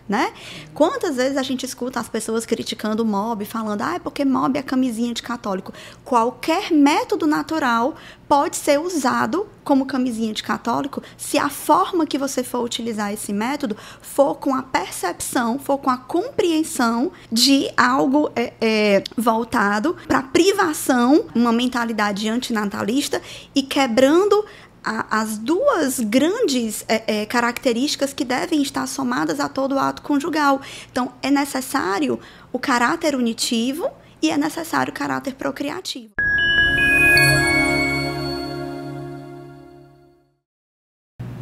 né? Quantas vezes a gente escuta as pessoas criticando o MOB, falando, é porque MOB é camisinha de católico. Qualquer método natural pode ser usado como camisinha de católico se a forma que você for utilizar esse método for com a percepção, for com a compreensão de algo voltado para privação, uma mentalidade antinatalista e quebrando as duas grandes características que devem estar somadas a todo ato conjugal. Então, é necessário o caráter unitivo e é necessário o caráter procriativo.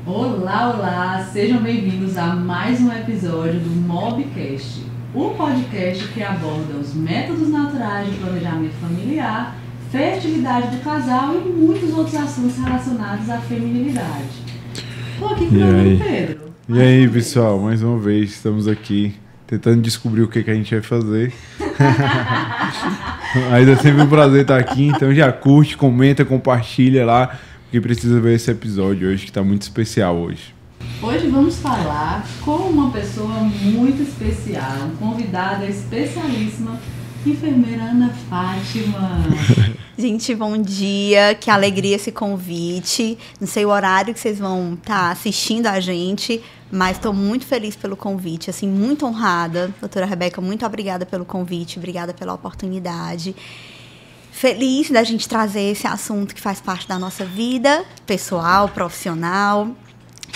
Olá, olá! Sejam bem-vindos a mais um episódio do MOBcast, o podcast que aborda os métodos naturais de planejamento familiar, fertilidade do casal e muitos outros assuntos relacionados à feminilidade. Estou aqui com o meu amigo Pedro. E aí, pessoal, mais uma vez estamos aqui tentando descobrir o que a gente vai fazer. Mas é sempre um prazer estar aqui, então já curte, comenta, compartilha lá, porque precisa ver esse episódio hoje, que está muito especial hoje. Hoje vamos falar com uma pessoa muito especial, convidada especialíssima, enfermeira Ana Fátima. Gente, bom dia, que alegria esse convite. Não sei o horário que vocês vão estar assistindo a gente, mas estou muito feliz pelo convite, assim, muito honrada. Doutora Rebeca, muito obrigada pelo convite, obrigada pela oportunidade. Feliz da gente trazer esse assunto que faz parte da nossa vida pessoal, profissional.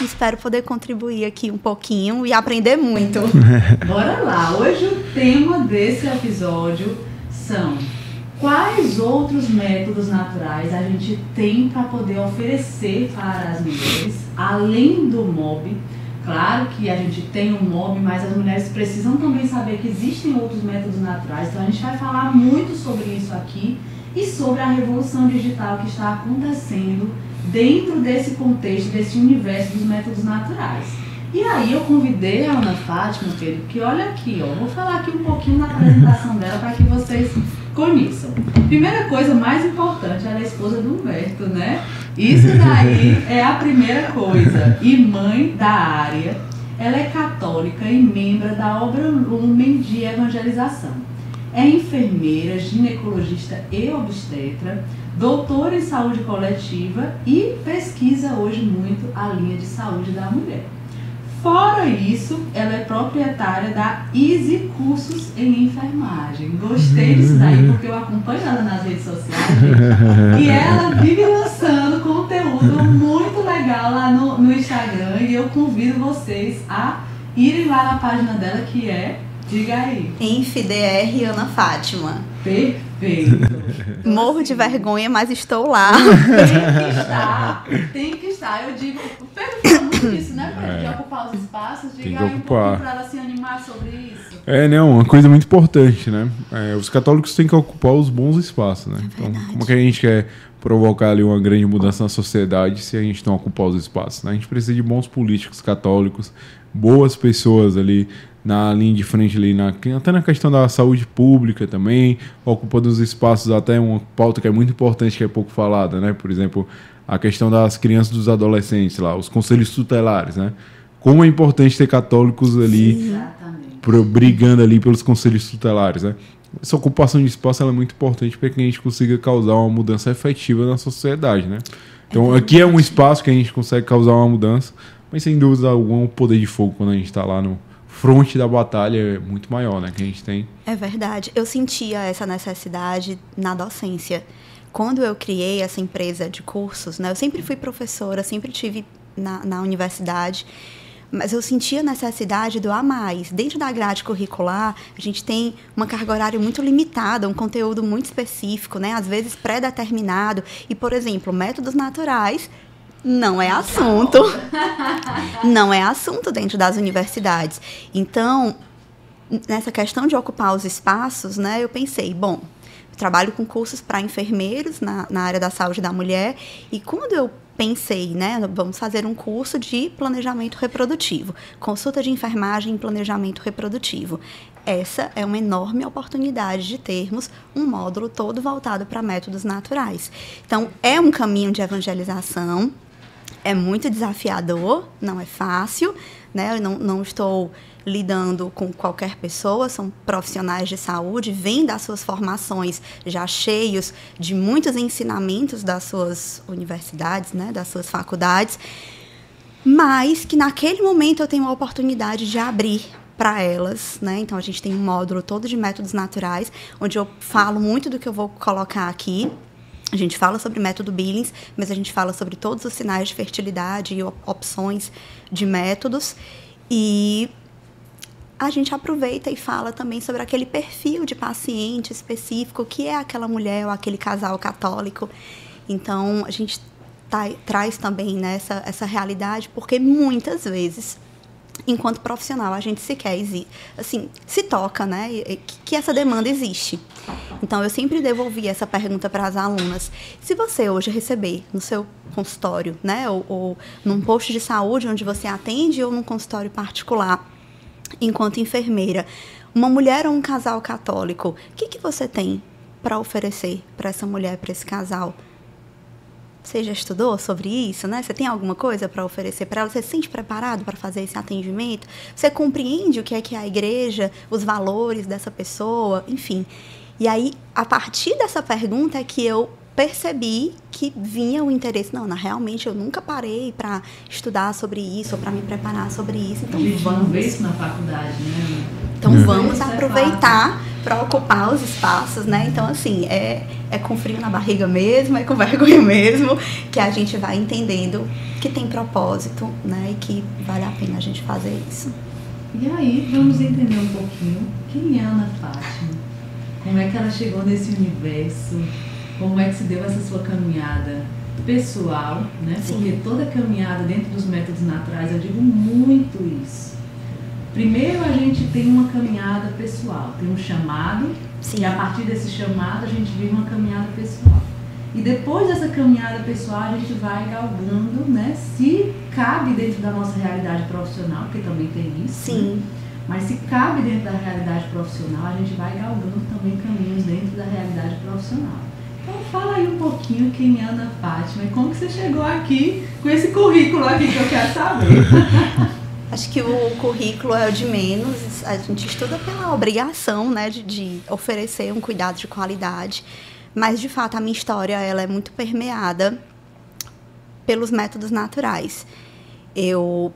Espero poder contribuir aqui um pouquinho e aprender muito. Bora lá! Hoje o tema desse episódio são: quais outros métodos naturais a gente tem para poder oferecer para as mulheres, além do MOB? Claro que a gente tem o MOB, mas as mulheres precisam também saber que existem outros métodos naturais. Então a gente vai falar muito sobre isso aqui e sobre a revolução digital que está acontecendo dentro desse contexto, desse universo dos métodos naturais. E aí eu convidei a Ana Fátima, Pedro, que olha aqui, ó, vou falar aqui um pouquinho da apresentação dela para que vocês conheçam. Primeira coisa mais importante, ela é esposa do Humberto, né? Isso daí é a primeira coisa. E mãe da área. Ela é católica e membro da Obra Lumen de Evangelização. É enfermeira, ginecologista e obstetra, doutora em saúde coletiva e pesquisa hoje muito a linha de saúde da mulher. Fora isso, ela é proprietária da Easy Cursos em Enfermagem. Gostei disso daí, porque eu acompanho ela nas redes sociais, gente, e ela vive lançando conteúdo muito legal lá no Instagram, e eu convido vocês a irem lá na página dela, que é, diga aí, EnfDR Ana Fátima. Perfeito. Morro de vergonha, mas estou lá. Tem que estar. Eu digo, o Pedro fala muito disso, né, Pedro? De ocupar os espaços, diga aí um pouquinho para ela se animar sobre isso. Uma coisa muito importante, né? Os católicos têm que ocupar os bons espaços, né? Então, como é que a gente quer provocar ali uma grande mudança na sociedade se a gente não ocupar os espaços, né? A gente precisa de bons políticos católicos, boas pessoas ali na linha de frente, ali até na questão da saúde pública também, ocupando os espaços, até uma pauta que é muito importante, que é pouco falada, né? Por exemplo, a questão das crianças e dos adolescentes, lá, os conselhos tutelares, né? Como é importante ter católicos ali brigando ali pelos conselhos tutelares, né? Essa ocupação de espaço ela é muito importante para que a gente consiga causar uma mudança efetiva na sociedade, né? Então, aqui é um espaço que a gente consegue causar uma mudança, mas sem dúvida alguma o poder de fogo quando a gente está lá no fronte da batalha é muito maior, né, que a gente tem. É verdade. Eu sentia essa necessidade na docência. Quando eu criei essa empresa de cursos, né, eu sempre fui professora, sempre tive na universidade, mas eu sentia a necessidade do a mais. Dentro da grade curricular, a gente tem uma carga horária muito limitada, um conteúdo muito específico, né, às vezes pré-determinado. E, por exemplo, métodos naturais não é assunto. Não é assunto dentro das universidades. Então, nessa questão de ocupar os espaços, né, eu pensei, bom, eu trabalho com cursos para enfermeiros na área da saúde da mulher, e quando eu pensei, né, vamos fazer um curso de planejamento reprodutivo, consulta de enfermagem em planejamento reprodutivo. Essa é uma enorme oportunidade de termos um módulo todo voltado para métodos naturais. Então, é um caminho de evangelização. É muito desafiador, não é fácil, né? Eu não estou lidando com qualquer pessoa, são profissionais de saúde, vêm das suas formações já cheios de muitos ensinamentos das suas universidades, né, das suas faculdades, mas que naquele momento eu tenho a oportunidade de abrir para elas, né? Então a gente tem um módulo todo de métodos naturais, onde eu falo muito do que eu vou colocar aqui. A gente fala sobre método Billings, mas a gente fala sobre todos os sinais de fertilidade e opções de métodos. E a gente aproveita e fala também sobre aquele perfil de paciente específico, que é aquela mulher ou aquele casal católico. Então, a gente traz também, né, essa realidade, porque muitas vezes, enquanto profissional, a gente sequer assim, se toca, né, que essa demanda existe. Então, eu sempre devolvi essa pergunta para as alunas. Se você hoje receber no seu consultório, né, ou num posto de saúde onde você atende, ou num consultório particular, enquanto enfermeira, uma mulher ou um casal católico, o que você tem para oferecer para essa mulher, para esse casal? Você já estudou sobre isso, né? Você tem alguma coisa para oferecer para ela? Você se sente preparado para fazer esse atendimento? Você compreende o que é a igreja, os valores dessa pessoa, enfim. E aí, a partir dessa pergunta é que eu percebi que vinha o interesse. Não, realmente eu nunca parei para estudar sobre isso, ou para me preparar sobre isso. Então, vamos ver isso na faculdade, né? Então, vamos aproveitar para ocupar os espaços, né? Então, assim, é com frio na barriga mesmo, é com vergonha mesmo, que a gente vai entendendo que tem propósito, né? E que vale a pena a gente fazer isso. E aí, vamos entender um pouquinho quem é Ana Fátima, como é que ela chegou nesse universo, como é que se deu essa sua caminhada pessoal, né? Sim. Porque toda caminhada dentro dos métodos naturais, eu digo muito isso. Primeiro, a gente tem uma caminhada pessoal, tem um chamado, Sim. E a partir desse chamado a gente vive uma caminhada pessoal. E depois dessa caminhada pessoal, a gente vai galgando, né? Se cabe dentro da nossa realidade profissional, porque também tem isso. Sim. Né? Mas se cabe dentro da realidade profissional, a gente vai galgando também caminhos dentro da realidade profissional. Então fala aí um pouquinho quem é Ana Fátima e como que você chegou aqui com esse currículo aqui que eu quero saber. Acho que o currículo é o de menos, a gente estuda pela obrigação, né, de oferecer um cuidado de qualidade, mas de fato a minha história ela é muito permeada pelos métodos naturais. Eu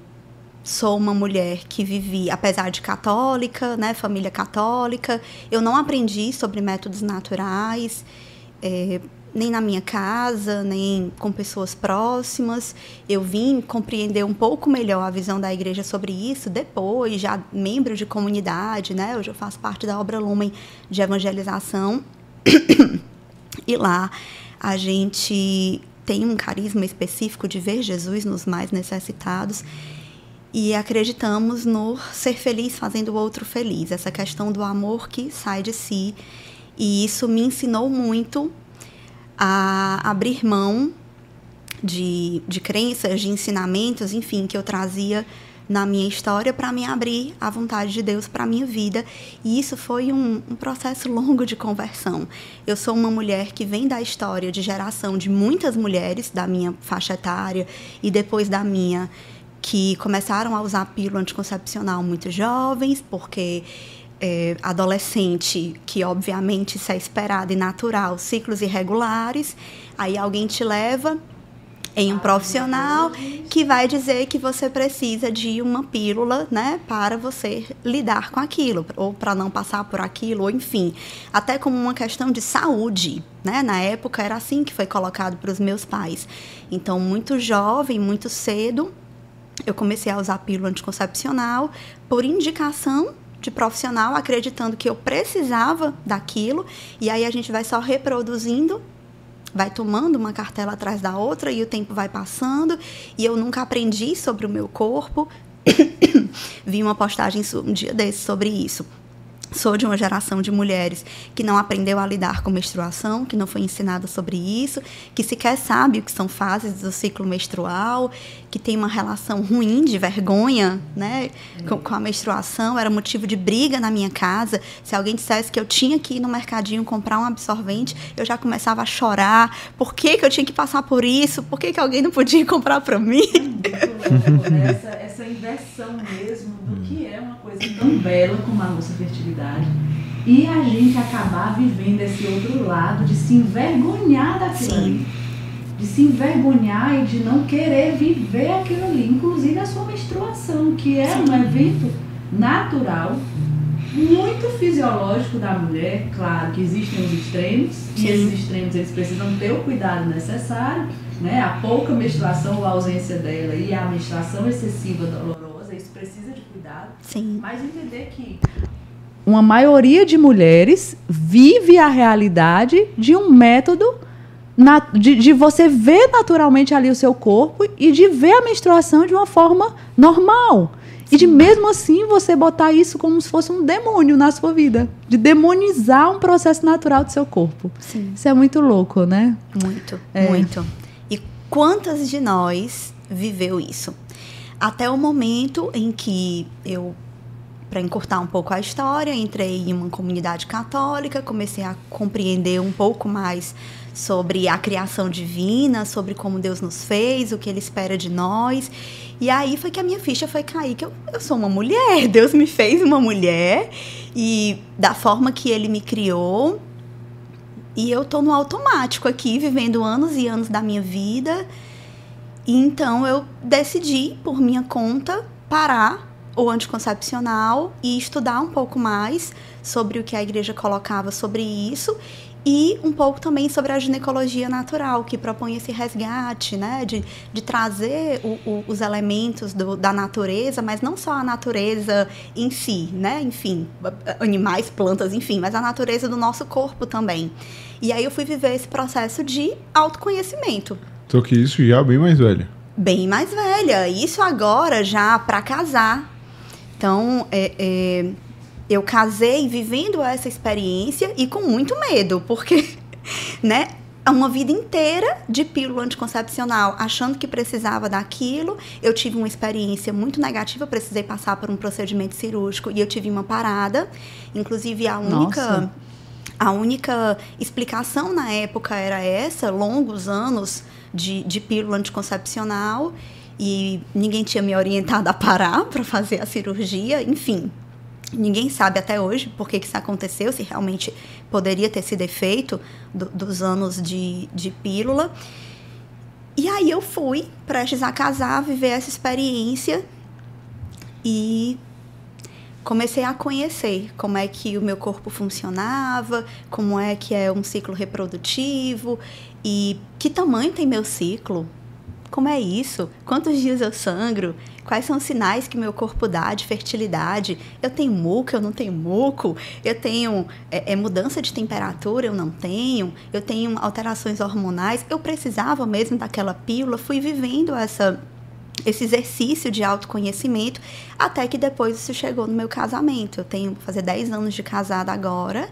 sou uma mulher que vivi, apesar de católica, né, família católica, eu não aprendi sobre métodos naturais, nem na minha casa, nem com pessoas próximas. Eu vim compreender um pouco melhor a visão da igreja sobre isso depois, já membro de comunidade, né? Hoje eu faço parte da Obra Lumen de evangelização. E lá a gente tem um carisma específico de ver Jesus nos mais necessitados e acreditamos no ser feliz fazendo o outro feliz, essa questão do amor que sai de si. E isso me ensinou muito a abrir mão de crenças, de ensinamentos, enfim, que eu trazia na minha história para me abrir à vontade de Deus para a minha vida. E isso foi um processo longo de conversão. Eu sou uma mulher que vem da história de geração de muitas mulheres da minha faixa etária e depois da minha, que começaram a usar pílula anticoncepcional muito jovens, porque adolescente, que obviamente isso é esperado e natural, ciclos irregulares, aí alguém te leva em um profissional que vai dizer que você precisa de uma pílula, né, para você lidar com aquilo, ou para não passar por aquilo, ou enfim, até como uma questão de saúde, né? Na época era assim que foi colocado para os meus pais. Então, muito jovem, muito cedo, eu comecei a usar pílula anticoncepcional por indicação de profissional, acreditando que eu precisava daquilo, e aí a gente vai só reproduzindo, vai tomando uma cartela atrás da outra, e o tempo vai passando, e eu nunca aprendi sobre o meu corpo. Vi uma postagem um dia desses sobre isso. Sou de uma geração de mulheres que não aprendeu a lidar com menstruação, que não foi ensinada sobre isso, que sequer sabe o que são fases do ciclo menstrual, que tem uma relação ruim de vergonha, né, com a menstruação. Era motivo de briga na minha casa. Se alguém dissesse que eu tinha que ir no mercadinho comprar um absorvente, eu já começava a chorar. Por que eu tinha que passar por isso? Por que alguém não podia comprar para mim? Essa inversão mesmo do que é uma coisa coisa tão bela como a nossa fertilidade e a gente acabar vivendo esse outro lado de se envergonhar daquilo ali. De se envergonhar e de não querer viver aquilo ali. Inclusive a sua menstruação, que é um evento natural, muito fisiológico da mulher. Claro que existem os extremos, e esses extremos eles precisam ter o cuidado necessário, né? A pouca menstruação ou a ausência dela e a menstruação excessiva dolorosa, isso precisa de cuidado. Mas entender que uma maioria de mulheres vive a realidade de um método de você ver naturalmente ali o seu corpo e de ver a menstruação de uma forma normal. E de mesmo assim você botar isso como se fosse um demônio na sua vida. De demonizar um processo natural do seu corpo. Isso é muito louco, né? Muito, muito. E quantas de nós viveu isso? Até o momento em que eu, para encurtar um pouco a história, entrei em uma comunidade católica, comecei a compreender um pouco mais sobre a criação divina, sobre como Deus nos fez, o que Ele espera de nós. E aí foi que a minha ficha foi cair, que eu sou uma mulher, Deus me fez uma mulher, e da forma que Ele me criou, e eu tô no automático aqui, vivendo anos e anos da minha vida. E então eu decidi, por minha conta, parar o anticoncepcional e estudar um pouco mais sobre o que a igreja colocava sobre isso, e um pouco também sobre a ginecologia natural, que propõe esse resgate, né, de trazer os elementos da natureza, mas não só a natureza em si, né, enfim, animais, plantas, enfim, mas a natureza do nosso corpo também. E aí eu fui viver esse processo de autoconhecimento. Só que isso já bem mais velha. Bem mais velha. Isso agora já para casar. Então, eu casei vivendo essa experiência e com muito medo, porque, né, uma vida inteira de pílula anticoncepcional, achando que precisava daquilo. Eu tive uma experiência muito negativa, precisei passar por um procedimento cirúrgico e eu tive uma parada. Inclusive, a única explicação na época era essa, longos anos de pílula anticoncepcional, e ninguém tinha me orientado a parar para fazer a cirurgia, enfim. Ninguém sabe até hoje por que isso aconteceu, se realmente poderia ter sido efeito dos anos de pílula. E aí eu fui, prestes a casar, viver essa experiência e comecei a conhecer como é que o meu corpo funcionava, como é que é um ciclo reprodutivo e que tamanho tem meu ciclo. Como é isso? Quantos dias eu sangro? Quais são os sinais que meu corpo dá de fertilidade? Eu tenho muco, eu não tenho muco? Eu tenho mudança de temperatura, eu não tenho? Eu tenho alterações hormonais? Eu precisava mesmo daquela pílula? Fui vivendo esse exercício de autoconhecimento, até que depois isso chegou no meu casamento. Eu tenho que fazer 10 anos de casada agora,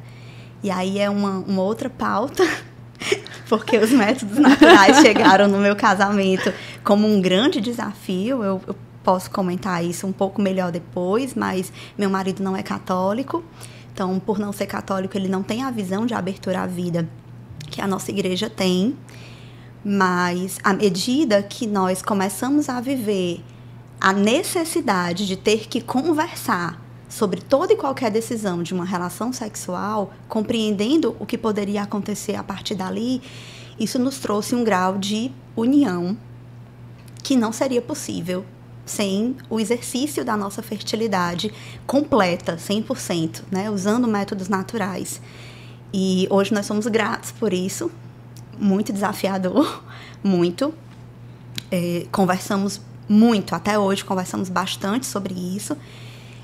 e aí é uma outra pauta, porque os métodos naturais chegaram no meu casamento como um grande desafio. Eu posso comentar isso um pouco melhor depois, mas meu marido não é católico, então, por não ser católico, ele não tem a visão de abertura à vida que a nossa igreja tem. Mas, à medida que nós começamos a viver a necessidade de ter que conversar sobre toda e qualquer decisão de uma relação sexual, compreendendo o que poderia acontecer a partir dali, isso nos trouxe um grau de união que não seria possível sem o exercício da nossa fertilidade completa, 100%, né, usando métodos naturais. E hoje nós somos gratos por isso. Muito desafiador, muito. Conversamos muito, até hoje conversamos bastante sobre isso.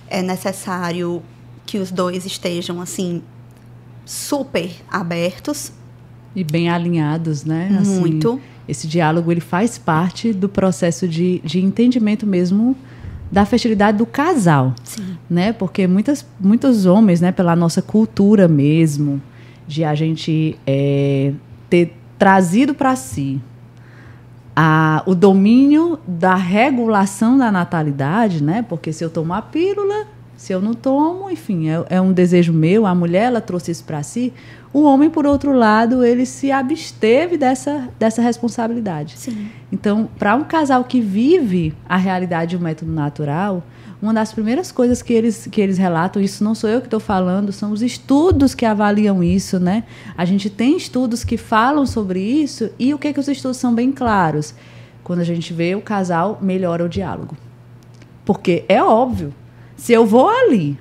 É necessário que os dois estejam, assim, super abertos. E bem alinhados, né? Muito. Assim, esse diálogo, ele faz parte do processo de entendimento mesmo da fertilidade do casal. Sim. Né? Porque muitos homens, né, pela nossa cultura mesmo, de a gente ter trazido para si o domínio da regulação da natalidade, né? Porque se eu tomar a pílula, Se eu não tomo, enfim, é um desejo meu. A mulher, ela trouxe isso para si. O homem, por outro lado, ele se absteve dessa responsabilidade. Sim. Então, para um casal que vive a realidade do método natural, uma das primeiras coisas que eles relatam, isso não sou eu que estou falando, são os estudos que avaliam isso, né? A gente tem estudos que falam sobre isso, e o que os estudos são bem claros? Quando a gente vê o casal, melhora o diálogo. Porque é óbvio, se eu vou ali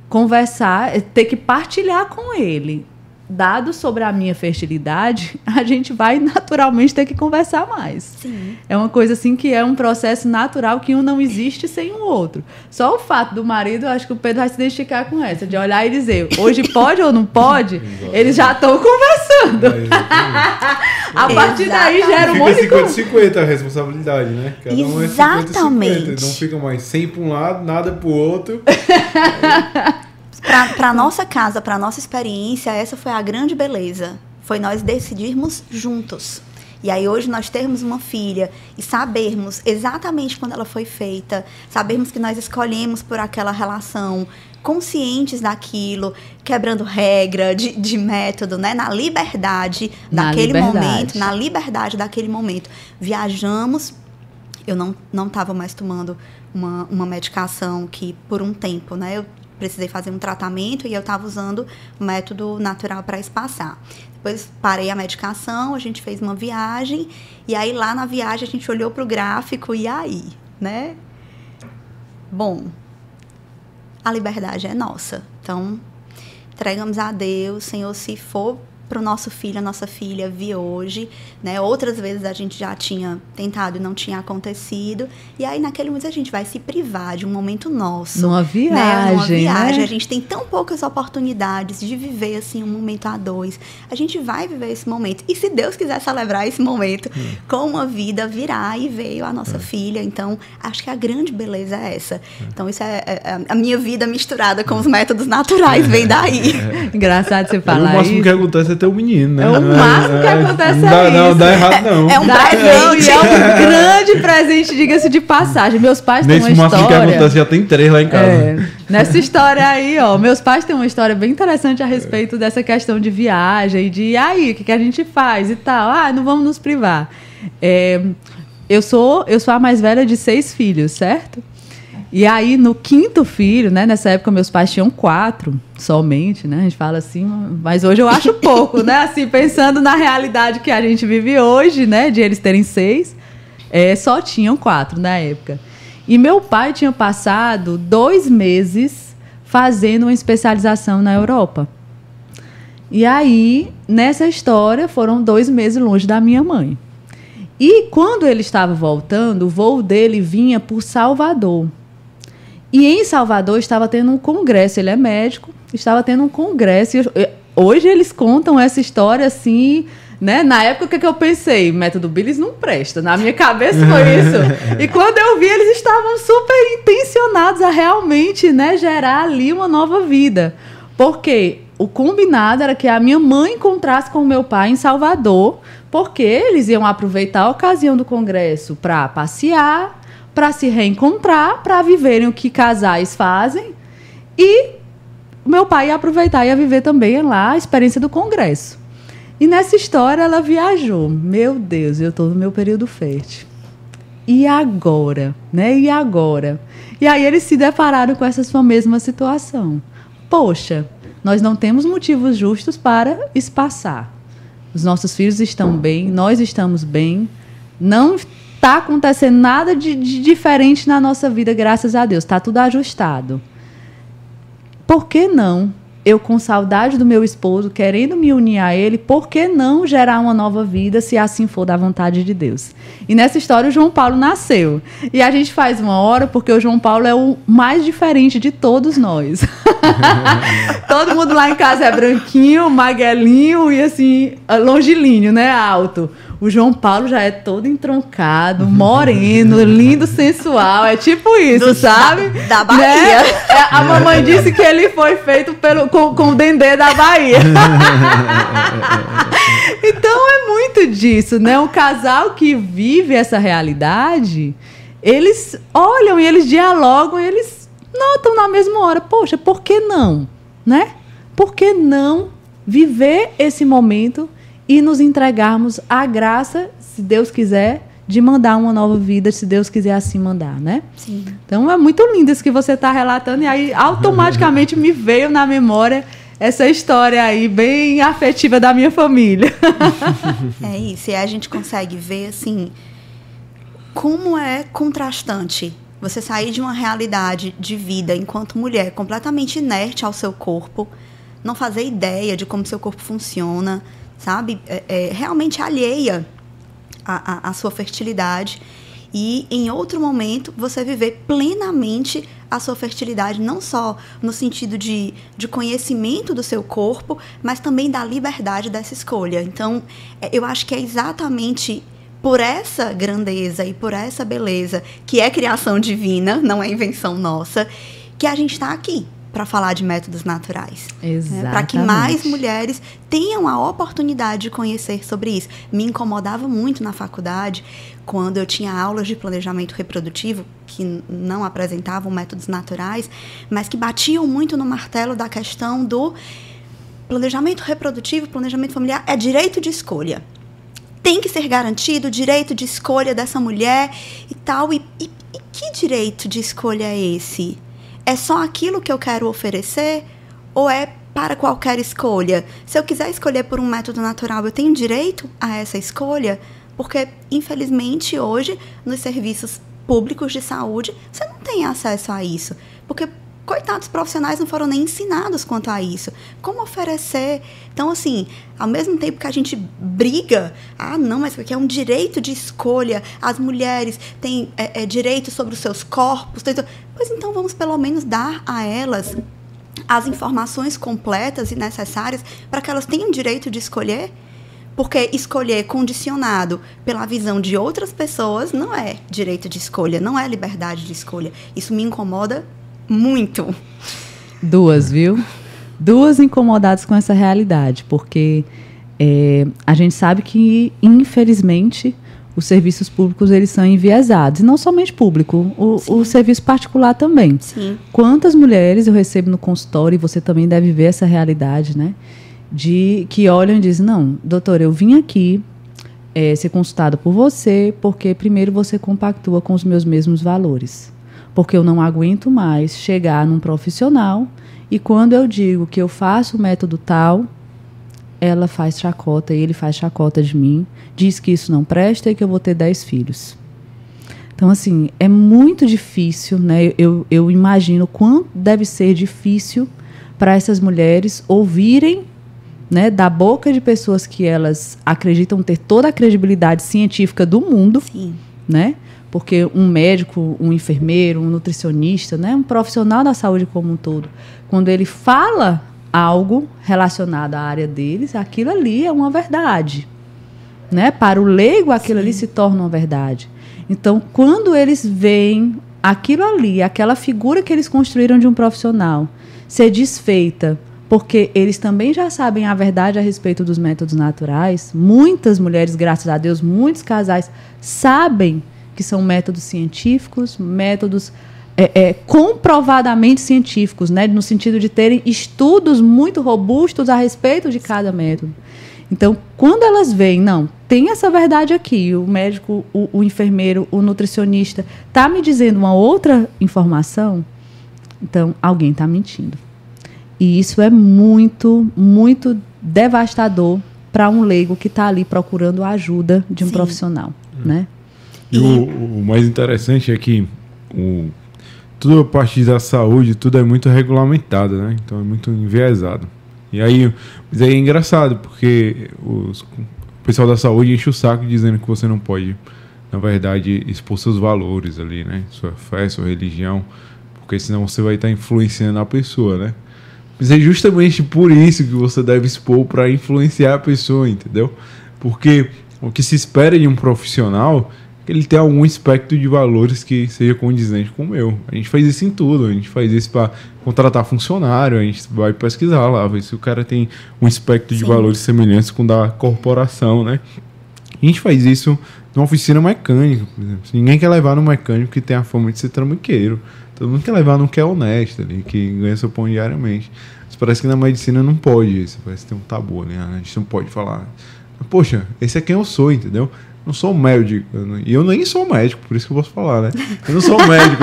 conversar, ter que partilhar com ele dados sobre a minha fertilidade, a gente vai naturalmente ter que conversar mais. Sim. É uma coisa assim que é um processo natural, que um não existe sem o outro. Só o fato do marido, eu acho que o Pedro vai se identificar com essa, de olhar e dizer, hoje pode ou não pode, eles já estão conversando. A partir daí gera um monte de coisa. Fica 50-50 a responsabilidade, né? Cada um é 50-50. Não fica mais 100 para um lado, nada para o outro. Para nossa casa, para nossa experiência, essa foi a grande beleza. Foi nós decidirmos juntos. E aí hoje nós termos uma filha e sabermos exatamente quando ela foi feita, sabermos que nós escolhemos por aquela relação, conscientes daquilo, quebrando regra de método, né? Na liberdade daquele momento, na liberdade daquele momento. Viajamos, eu não estava mais tomando uma medicação que por um tempo, né? Eu precisei fazer um tratamento e eu estava usando o método natural para espaçar. Depois parei a medicação, a gente fez uma viagem, e aí lá na viagem a gente olhou para o gráfico, e aí, né? Bom, a liberdade é nossa. Então, entregamos a Deus, Senhor, se for para o nosso filho, a nossa filha vir hoje, né? Outras vezes a gente já tinha tentado e não tinha acontecido, e aí naquele momento a gente vai se privar de um momento nosso. Numa viagem, né? A gente tem tão poucas oportunidades de viver assim um momento a dois. A gente vai viver esse momento, e se Deus quiser celebrar esse momento com uma vida, virá, e veio a nossa filha. Então, acho que a grande beleza é essa. Então, isso é a minha vida misturada com os métodos naturais, vem daí. Engraçado você falar isso. O máximo que acontece é ter um menino, né? É o máximo que acontece isso. Não dá errado, não. É um presente. E é um grande presente, diga-se de passagem. Meus pais têm uma história... Nesse máximo que acontece, já tem 3 lá em casa. Nessa história aí, ó, meus pais têm uma história bem interessante a respeito dessa questão de viagem, de aí, o que a gente faz e tal. Não vamos nos privar. Eu sou a mais velha de 6 filhos, certo? E aí, no 5º filho, né? Nessa época, meus pais tinham 4 somente, né? A gente fala assim, mas hoje eu acho pouco, né? Assim, pensando na realidade que a gente vive hoje, né? De eles terem 6, só tinham 4 na época. E meu pai tinha passado 2 meses fazendo uma especialização na Europa. E aí, nessa história, foram 2 meses longe da minha mãe. E quando ele estava voltando, o voo dele vinha por Salvador. E em Salvador estava tendo um congresso, ele é médico, estava tendo um congresso. Hoje eles contam essa história assim, né? Na época que eu pensei, método Billis não presta, na minha cabeça foi isso. E quando eu vi, eles estavam super intencionados a realmente, né, gerar ali uma nova vida. Porque o combinado era que a minha mãe encontrasse com o meu pai em Salvador, porque eles iam aproveitar a ocasião do congresso para passear, para se reencontrar, para viverem o que casais fazem. E meu pai ia aproveitar e ia viver também lá a experiência do congresso. E nessa história ela viajou. Meu Deus, eu estou no meu período fértil. E agora? Né? E agora? E aí eles se depararam com essa sua mesma situação. Poxa, nós não temos motivos justos para espaçar. Os nossos filhos estão bem, nós estamos bem. Não está acontecendo nada de diferente na nossa vida, graças a Deus. Está tudo ajustado. Por que não? Eu, com saudade do meu esposo, querendo me unir a ele, por que não gerar uma nova vida, se assim for da vontade de Deus? E nessa história o João Paulo nasceu. E a gente faz uma hora porque o João Paulo é o mais diferente de todos nós. Todo mundo lá em casa é branquinho, magrelinho e assim, longilíneo, né? Alto. O João Paulo já é todo entroncado, moreno, lindo, sensual. É tipo isso, sabe? Da Bahia. Né? A mamãe disse que ele foi feito com o Dendê da Bahia. Então é muito disso, né? Um casal que vive essa realidade, eles olham e eles dialogam e eles notam na mesma hora, poxa, por que não? Né? Por que não viver esse momento e nos entregarmos à graça, se Deus quiser, de mandar uma nova vida, se Deus quiser assim mandar, né? Sim. Então é muito lindo isso que você está relatando, e aí automaticamente me veio na memória essa história aí bem afetiva da minha família. É isso, e aí a gente consegue ver assim como é contrastante você sair de uma realidade de vida enquanto mulher completamente inerte ao seu corpo, não fazer ideia de como seu corpo funciona, sabe? Realmente alheia à sua fertilidade, e em outro momento você viver plenamente a sua fertilidade, não só no sentido de conhecimento do seu corpo, mas também da liberdade dessa escolha. Então, eu acho que é exatamente por essa grandeza e por essa beleza, que é criação divina, não é invenção nossa, que a gente está aqui para falar de métodos naturais. Exatamente. Para que mais mulheres tenham a oportunidade de conhecer sobre isso. Me incomodava muito na faculdade, quando eu tinha aulas de planejamento reprodutivo, que não apresentavam métodos naturais, mas que batiam muito no martelo da questão do planejamento reprodutivo, planejamento familiar, é direito de escolha. Tem que ser garantido o direito de escolha dessa mulher e tal. E que direito de escolha é esse? É só aquilo que eu quero oferecer ou é para qualquer escolha? Se eu quiser escolher por um método natural, eu tenho direito a essa escolha? Porque, infelizmente, hoje, nos serviços públicos de saúde, você não tem acesso a isso. Porque, coitados, profissionais não foram nem ensinados quanto a isso. Como oferecer? Então, assim, ao mesmo tempo que a gente briga, não, mas porque é um direito de escolha, as mulheres têm direito sobre os seus corpos, pois então vamos pelo menos dar a elas as informações completas e necessárias para que elas tenham direito de escolher. Porque escolher condicionado pela visão de outras pessoas não é direito de escolha, não é liberdade de escolha. Isso me incomoda muito. Duas, viu? Duas incomodadas com essa realidade, porque a gente sabe que, infelizmente, os serviços públicos eles são enviesados. E não somente público, o serviço particular também. Sim. Quantas mulheres eu recebo no consultório, e você também deve ver essa realidade, né? Que olham e dizem, não, doutora, eu vim aqui ser consultada por você, porque primeiro você compactua com os meus mesmos valores. Porque eu não aguento mais chegar num profissional e quando eu digo que eu faço o método tal, ela faz chacota, ele faz chacota de mim, diz que isso não presta e que eu vou ter 10 filhos. Então, assim, é muito difícil, né? Eu imagino quanto deve ser difícil para essas mulheres ouvirem, né, da boca de pessoas que elas acreditam ter toda a credibilidade científica do mundo, Sim. né? Porque um médico, um enfermeiro, um nutricionista, né, um profissional da saúde como um todo, quando ele fala algo relacionado à área deles, aquilo ali é uma verdade. Né? Para o leigo, aquilo ali se torna uma verdade. Então, quando eles veem aquilo ali, aquela figura que eles construíram de um profissional, ser desfeita, porque eles também já sabem a verdade a respeito dos métodos naturais, muitas mulheres, graças a Deus, muitos casais sabem que são métodos científicos, métodos comprovadamente científicos, né? No sentido de terem estudos muito robustos a respeito de cada método. Então, quando elas veem, não, tem essa verdade aqui, o médico, o enfermeiro, o nutricionista está me dizendo uma outra informação, então alguém está mentindo. E isso é muito, muito devastador para um leigo que está ali procurando a ajuda de um profissional, né? E o mais interessante é que tudo a partir da saúde, tudo é muito regulamentado, né? Então é muito enviesado. E aí, mas aí é engraçado, porque o pessoal da saúde enche o saco dizendo que você não pode, na verdade, expor seus valores ali, né? Sua fé, sua religião, porque senão você vai estar influenciando a pessoa, né? Mas é justamente por isso que você deve expor, para influenciar a pessoa, entendeu? Porque o que se espera de um profissional é que ele tenha algum aspecto de valores que seja condizente com o meu. A gente faz isso em tudo, a gente faz isso para contratar funcionário, a gente vai pesquisar lá, ver se o cara tem um aspecto de valores semelhantes com o da corporação, né? A gente faz isso numa oficina mecânica, por exemplo. Ninguém quer levar no mecânico que tem a fama de ser trambiqueiro. Todo mundo quer levar no que é honesto ali, que ganha seu pão diariamente. Mas parece que na medicina não pode isso. Parece que tem um tabu, né? A gente não pode falar. Poxa, esse é quem eu sou, entendeu? Não sou médico. E eu nem sou médico, por isso que eu posso falar, né? Eu não sou médico.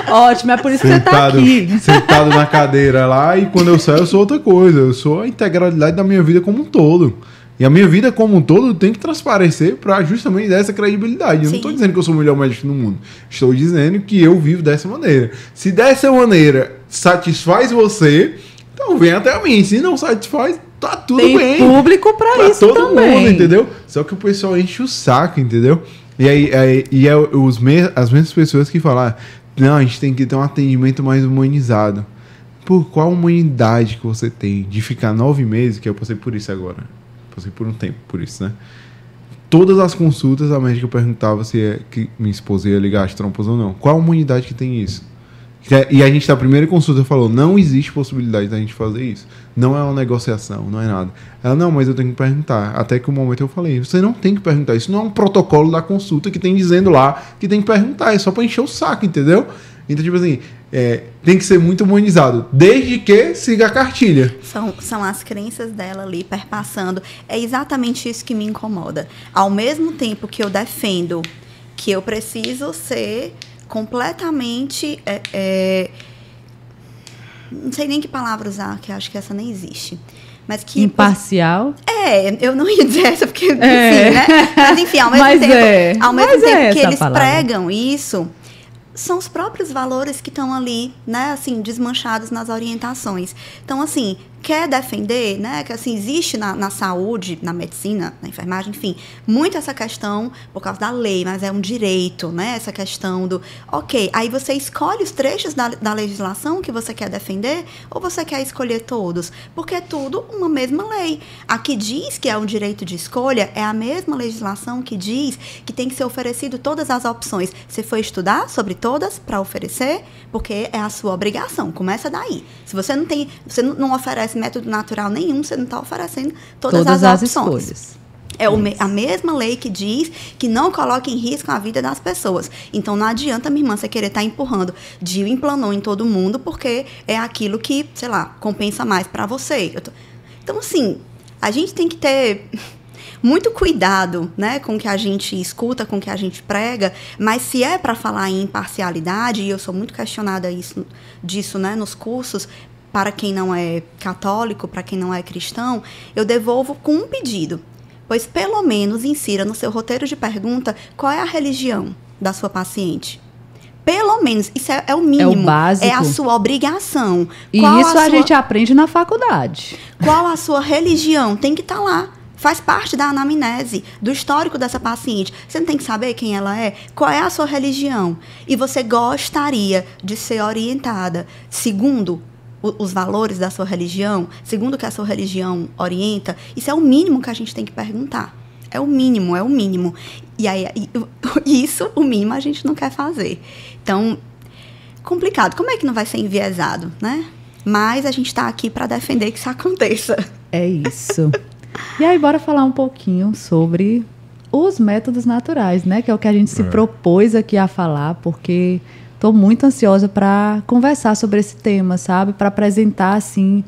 Ótimo, é por isso que você tá aqui. Sentado na cadeira lá, e quando eu saio eu sou outra coisa. Eu sou a integralidade da minha vida como um todo. E a minha vida como um todo tem que transparecer para justamente dar essa credibilidade. Eu não estou dizendo que eu sou o melhor médico do mundo. Estou dizendo que eu vivo dessa maneira. Se dessa maneira satisfaz você, então vem até mim. Se não satisfaz, tá tudo tem bem. Tem público para isso todo também. Mundo, entendeu? Só que o pessoal enche o saco, entendeu? E aí as mesmas pessoas que falam, não, a gente tem que ter um atendimento mais humanizado. Por qual humanidade que você tem de ficar 9 meses, que eu passei por isso agora. Passei por um tempo por isso, né? Todas as consultas a médica perguntava se que minha esposa ia ligar as trompas ou não. Qual a humanidade que tem isso? E a gente, na primeira consulta, falou, não existe possibilidade da gente fazer isso. Não é uma negociação, não é nada. Ela, não, mas eu tenho que perguntar. Até que o momento eu falei, você não tem que perguntar. Isso não é um protocolo da consulta que tem dizendo lá que tem que perguntar. É só pra encher o saco, entendeu? Então, tipo assim, tem que ser muito humanizado, desde que siga a cartilha. São as crenças dela ali perpassando. É exatamente isso que me incomoda. Ao mesmo tempo que eu defendo que eu preciso ser completamente... não sei nem que palavra usar, que eu acho que essa nem existe. Mas que, imparcial? Eu não ia dizer essa, porque, enfim, né? Mas, enfim, ao mesmo tempo que eles pregam isso... São os próprios valores que estão ali, né, assim, desmanchados nas orientações. Então, assim, quer defender, né, que assim, existe na saúde, na medicina, na enfermagem, enfim, muito essa questão por causa da lei, mas é um direito, né, essa questão do, ok, aí você escolhe os trechos da legislação que você quer defender ou você quer escolher todos? Porque é tudo uma mesma lei. A que diz que é um direito de escolha é a mesma legislação que diz que tem que ser oferecido todas as opções. Você foi estudar sobre todas para oferecer, porque é a sua obrigação, começa daí. Se você não oferece método natural nenhum, você não está oferecendo todas as opções. Escolhas. É a mesma lei que diz que não coloque em risco a vida das pessoas. Então, não adianta, minha irmã, você querer estar empurrando DIU e Implanon em todo mundo, porque é aquilo que, sei lá, compensa mais para você. Então, assim, a gente tem que ter muito cuidado, né, com o que a gente escuta, com o que a gente prega, mas se é para falar em imparcialidade, e eu sou muito questionada disso, né, nos cursos, para quem não é católico, para quem não é cristão, eu devolvo com um pedido. Pois, pelo menos, insira no seu roteiro de pergunta qual é a religião da sua paciente. Pelo menos, isso é o mínimo. É o básico. É a sua obrigação. E qual isso a gente aprende na faculdade. Qual a sua religião? Tem que estar lá. Faz parte da anamnese, do histórico dessa paciente. Você não tem que saber quem ela é? Qual é a sua religião? E você gostaria de ser orientada segundo os valores da sua religião, segundo o que a sua religião orienta? Isso é o mínimo que a gente tem que perguntar. É o mínimo. E aí, isso, o mínimo, a gente não quer fazer. Então, complicado. Como é que não vai ser enviesado, né? Mas a gente está aqui para defender que isso aconteça. É isso. E aí, bora falar um pouquinho sobre os métodos naturais, né? Que é o que a gente se propôs aqui a falar, porque estou muito ansiosa para conversar sobre esse tema, sabe? Para apresentar, assim,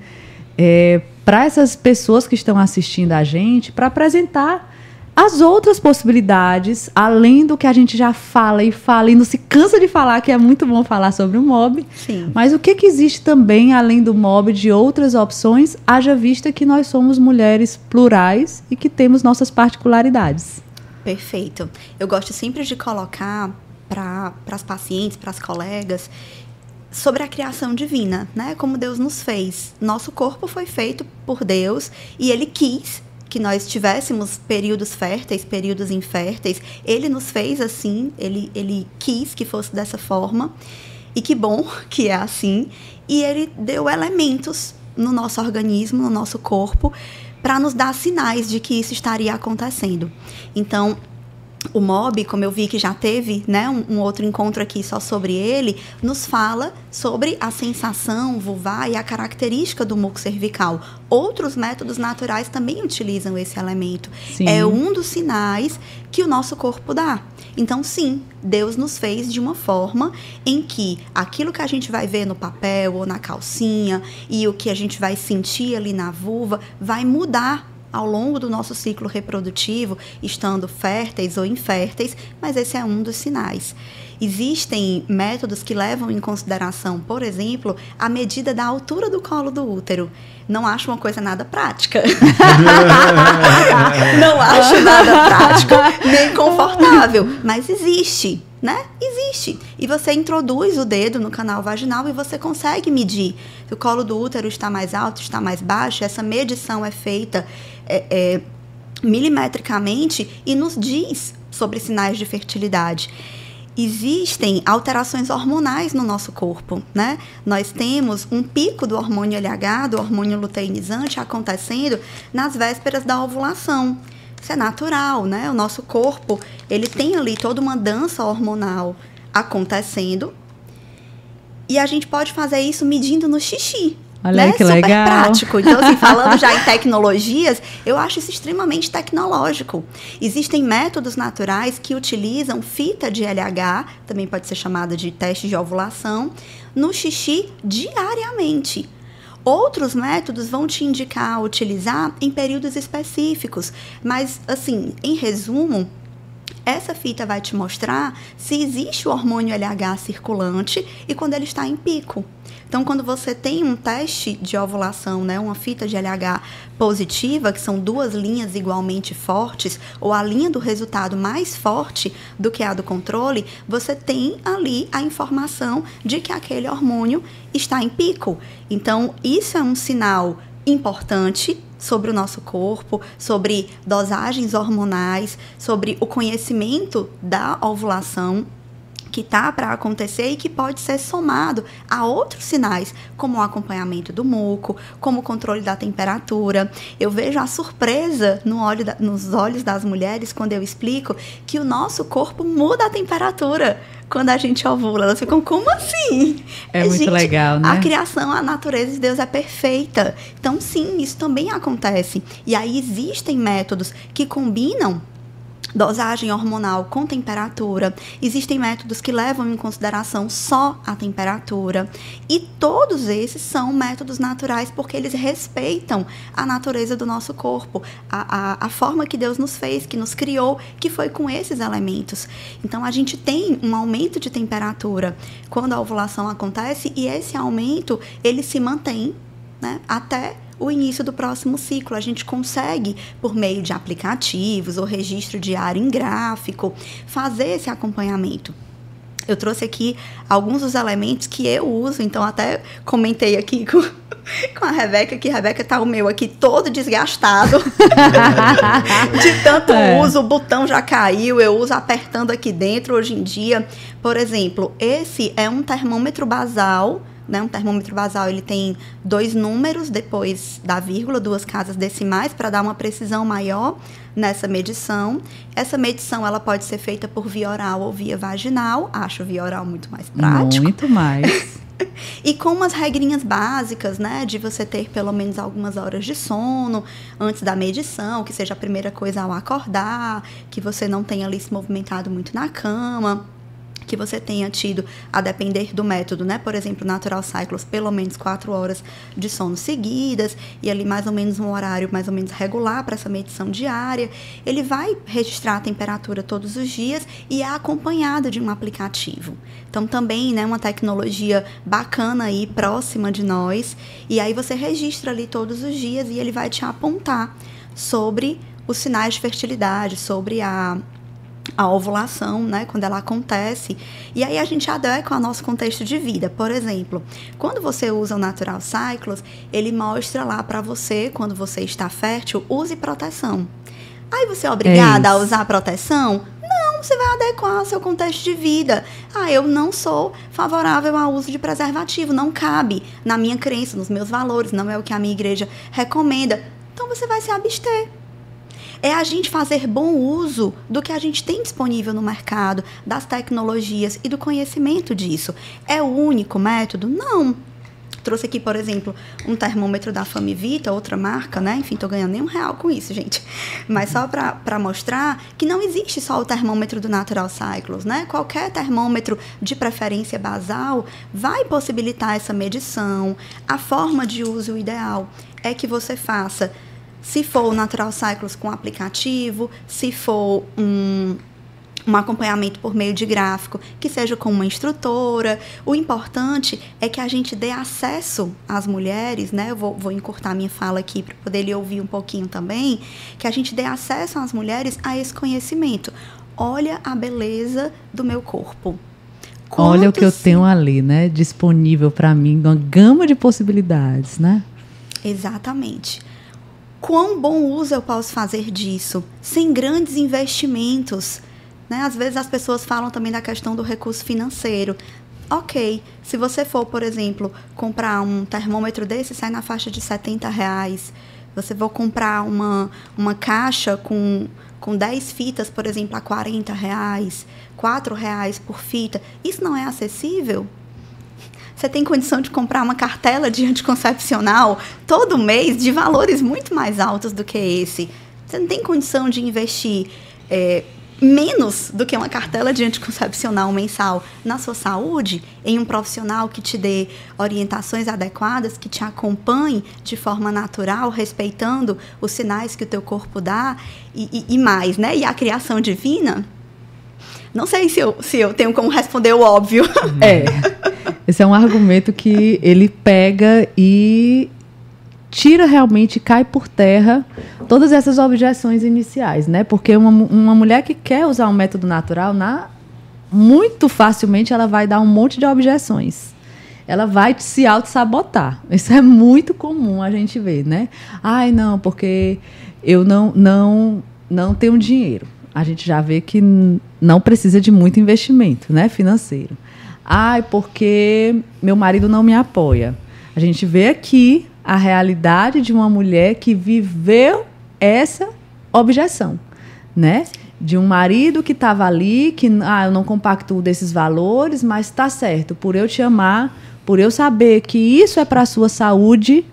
para essas pessoas que estão assistindo a gente, para apresentar as outras possibilidades, além do que a gente já fala e não se cansa de falar, que é muito bom falar sobre o MOB. Sim. Mas o que existe também, além do MOB, de outras opções, haja vista que nós somos mulheres plurais e que temos nossas particularidades. Perfeito. Eu gosto sempre de colocar para as pacientes, para as colegas, sobre a criação divina, né? Como Deus nos fez. Nosso corpo foi feito por Deus e Ele quis que nós tivéssemos períodos férteis, períodos inférteis. Ele nos fez assim, ele quis que fosse dessa forma. E que bom que é assim. E Ele deu elementos no nosso organismo, no nosso corpo, para nos dar sinais de que isso estaria acontecendo. Então, O MOB, como eu vi que já teve, né, um outro encontro aqui só sobre ele, nos fala sobre a sensação vulvar e a característica do muco cervical. Outros métodos naturais também utilizam esse elemento. Sim. É um dos sinais que o nosso corpo dá. Então, sim, Deus nos fez de uma forma em que aquilo que a gente vai ver no papel ou na calcinha e o que a gente vai sentir ali na vulva vai mudar ao longo do nosso ciclo reprodutivo, estando férteis ou inférteis, mas esse é um dos sinais. Existem métodos que levam em consideração, por exemplo, a medida da altura do colo do útero. Não acho uma coisa nada prática. Não acho nada prático, nem confortável, mas existe. Né? Existe. E você introduz o dedo no canal vaginal e você consegue medir se o colo do útero está mais alto, está mais baixo. Essa medição é feita milimetricamente e nos diz sobre sinais de fertilidade. Existem alterações hormonais no nosso corpo, né? Nós temos um pico do hormônio LH, do hormônio luteinizante, acontecendo nas vésperas da ovulação. Isso é natural, né? O nosso corpo, ele tem ali toda uma dança hormonal acontecendo e a gente pode fazer isso medindo no xixi. Olha aí, que super legal. prático. Então, assim, falando já em tecnologias, eu acho isso extremamente tecnológico. Existem métodos naturais que utilizam fita de LH, também pode ser chamada de teste de ovulação, no xixi diariamente. Outros métodos vão te indicar utilizar em períodos específicos, mas, assim, em resumo, essa fita vai te mostrar se existe o hormônio LH circulante e quando ele está em pico. Então, quando você tem um teste de ovulação, né, uma fita de LH positiva, que são duas linhas igualmente fortes, ou a linha do resultado mais forte do que a do controle, você tem ali a informação de que aquele hormônio está em pico. Então, isso é um sinal importante sobre o nosso corpo, sobre dosagens hormonais, sobre o conhecimento da ovulação que está para acontecer e que pode ser somado a outros sinais, como o acompanhamento do muco, como o controle da temperatura. Eu vejo a surpresa nos olhos das mulheres quando eu explico que o nosso corpo muda a temperatura quando a gente ovula. Elas ficam, como assim? É muito legal, né? A criação, a natureza de Deus é perfeita. Então, sim, isso também acontece. E aí existem métodos que combinam dosagem hormonal com temperatura. Existem métodos que levam em consideração só a temperatura. E todos esses são métodos naturais porque eles respeitam a natureza do nosso corpo, a forma que Deus nos fez, que nos criou, que foi com esses elementos. Então, a gente tem um aumento de temperatura quando a ovulação acontece e esse aumento, ele se mantém, né, até o início do próximo ciclo. A gente consegue, por meio de aplicativos ou registro diário em gráfico, fazer esse acompanhamento. Eu trouxe aqui alguns dos elementos que eu uso, então até comentei aqui com a Rebeca, que a Rebeca tá o meu aqui todo desgastado de tanto uso, o botão já caiu, eu uso apertando aqui dentro hoje em dia. Por exemplo, esse é um termômetro basal, né? Um termômetro basal, ele tem 2 números depois da vírgula, 2 casas decimais, para dar uma precisão maior nessa medição. Essa medição, ela pode ser feita por via oral ou via vaginal. Acho via oral muito mais prático. Muito mais. E com umas regrinhas básicas, né? De você ter pelo menos algumas horas de sono antes da medição, que seja a primeira coisa ao acordar, que você não tenha ali se movimentado muito na cama, que você tenha tido, a depender do método, né? Por exemplo, Natural Cycles, pelo menos 4 horas de sono seguidas, e ali mais ou menos um horário mais ou menos regular para essa medição diária. Ele vai registrar a temperatura todos os dias e é acompanhado de um aplicativo. Então, também, né, uma tecnologia bacana aí, próxima de nós, e aí você registra ali todos os dias e ele vai te apontar sobre os sinais de fertilidade, sobre a ovulação, né, quando ela acontece. E aí a gente adequa ao nosso contexto de vida. Por exemplo, quando você usa o Natural Cycles, ele mostra lá para você, quando você está fértil, use proteção. Aí você é obrigada a usar proteção? Não, você vai adequar ao seu contexto de vida. Ah, eu não sou favorável ao uso de preservativo, não cabe na minha crença, nos meus valores, não é o que a minha igreja recomenda. Então você vai se abster. É a gente fazer bom uso do que a gente tem disponível no mercado, das tecnologias e do conhecimento disso. É o único método? Não. Trouxe aqui, por exemplo, um termômetro da Famivita, outra marca, né? Enfim, estou ganhando nem R$1 com isso, gente. Mas só para mostrar que não existe só o termômetro do Natural Cycles, né? Qualquer termômetro de preferência basal vai possibilitar essa medição. A forma de uso ideal é que você faça, se for o Natural Cycles com aplicativo, se for um acompanhamento por meio de gráfico, que seja com uma instrutora. O importante é que a gente dê acesso às mulheres, né? Eu vou encurtar minha fala aqui para poder lhe ouvir um pouquinho também, que a gente dê acesso às mulheres a esse conhecimento. Olha a beleza do meu corpo. Olha o que eu tenho ali, né? Disponível para mim, uma gama de possibilidades, né? Exatamente. Quão bom uso eu posso fazer disso, sem grandes investimentos? Né? Às vezes as pessoas falam também da questão do recurso financeiro. Ok, se você for, por exemplo, comprar um termômetro desse, sai na faixa de R$70. Você for comprar uma caixa com 10 fitas, por exemplo, a R$40, R$4 por fita. Isso não é acessível? Você tem condição de comprar uma cartela de anticoncepcional todo mês de valores muito mais altos do que esse. Você não tem condição de investir menos do que uma cartela de anticoncepcional mensal na sua saúde, em um profissional que te dê orientações adequadas, que te acompanhe de forma natural, respeitando os sinais que o teu corpo dá e mais, né? E a criação divina? Não sei se eu tenho como responder o óbvio. Esse é um argumento que ele pega e tira realmente, cai por terra todas essas objeções iniciais, né? Porque uma mulher que quer usar um método natural, muito facilmente ela vai dar um monte de objeções. Ela vai se auto-sabotar. Isso é muito comum a gente ver, né? Ai, não, porque eu não tenho dinheiro. A gente já vê que não precisa de muito investimento, né, financeiro. Ai, porque meu marido não me apoia. A gente vê aqui a realidade de uma mulher que viveu essa objeção, né? De um marido que estava ali, que eu não compactuo desses valores, mas está certo, por eu te amar, por eu saber que isso é para a sua saúde,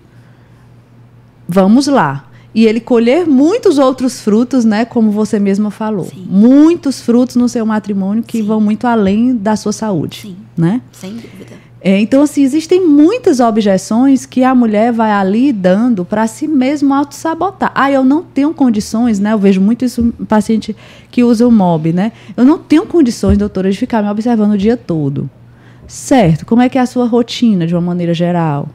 vamos lá. E ele colher muitos outros frutos, né? Como você mesma falou. Sim. Muitos frutos no seu matrimônio que vão muito além da sua saúde. Sim. Né? Sem dúvida. Então, assim, existem muitas objeções que a mulher vai ali dando para si mesma auto-sabotar. Eu não tenho condições, né? Eu vejo muito isso em paciente que usa o MOB, né? Eu não tenho condições, doutora, de ficar me observando o dia todo. Certo, como é que é a sua rotina, de uma maneira geral?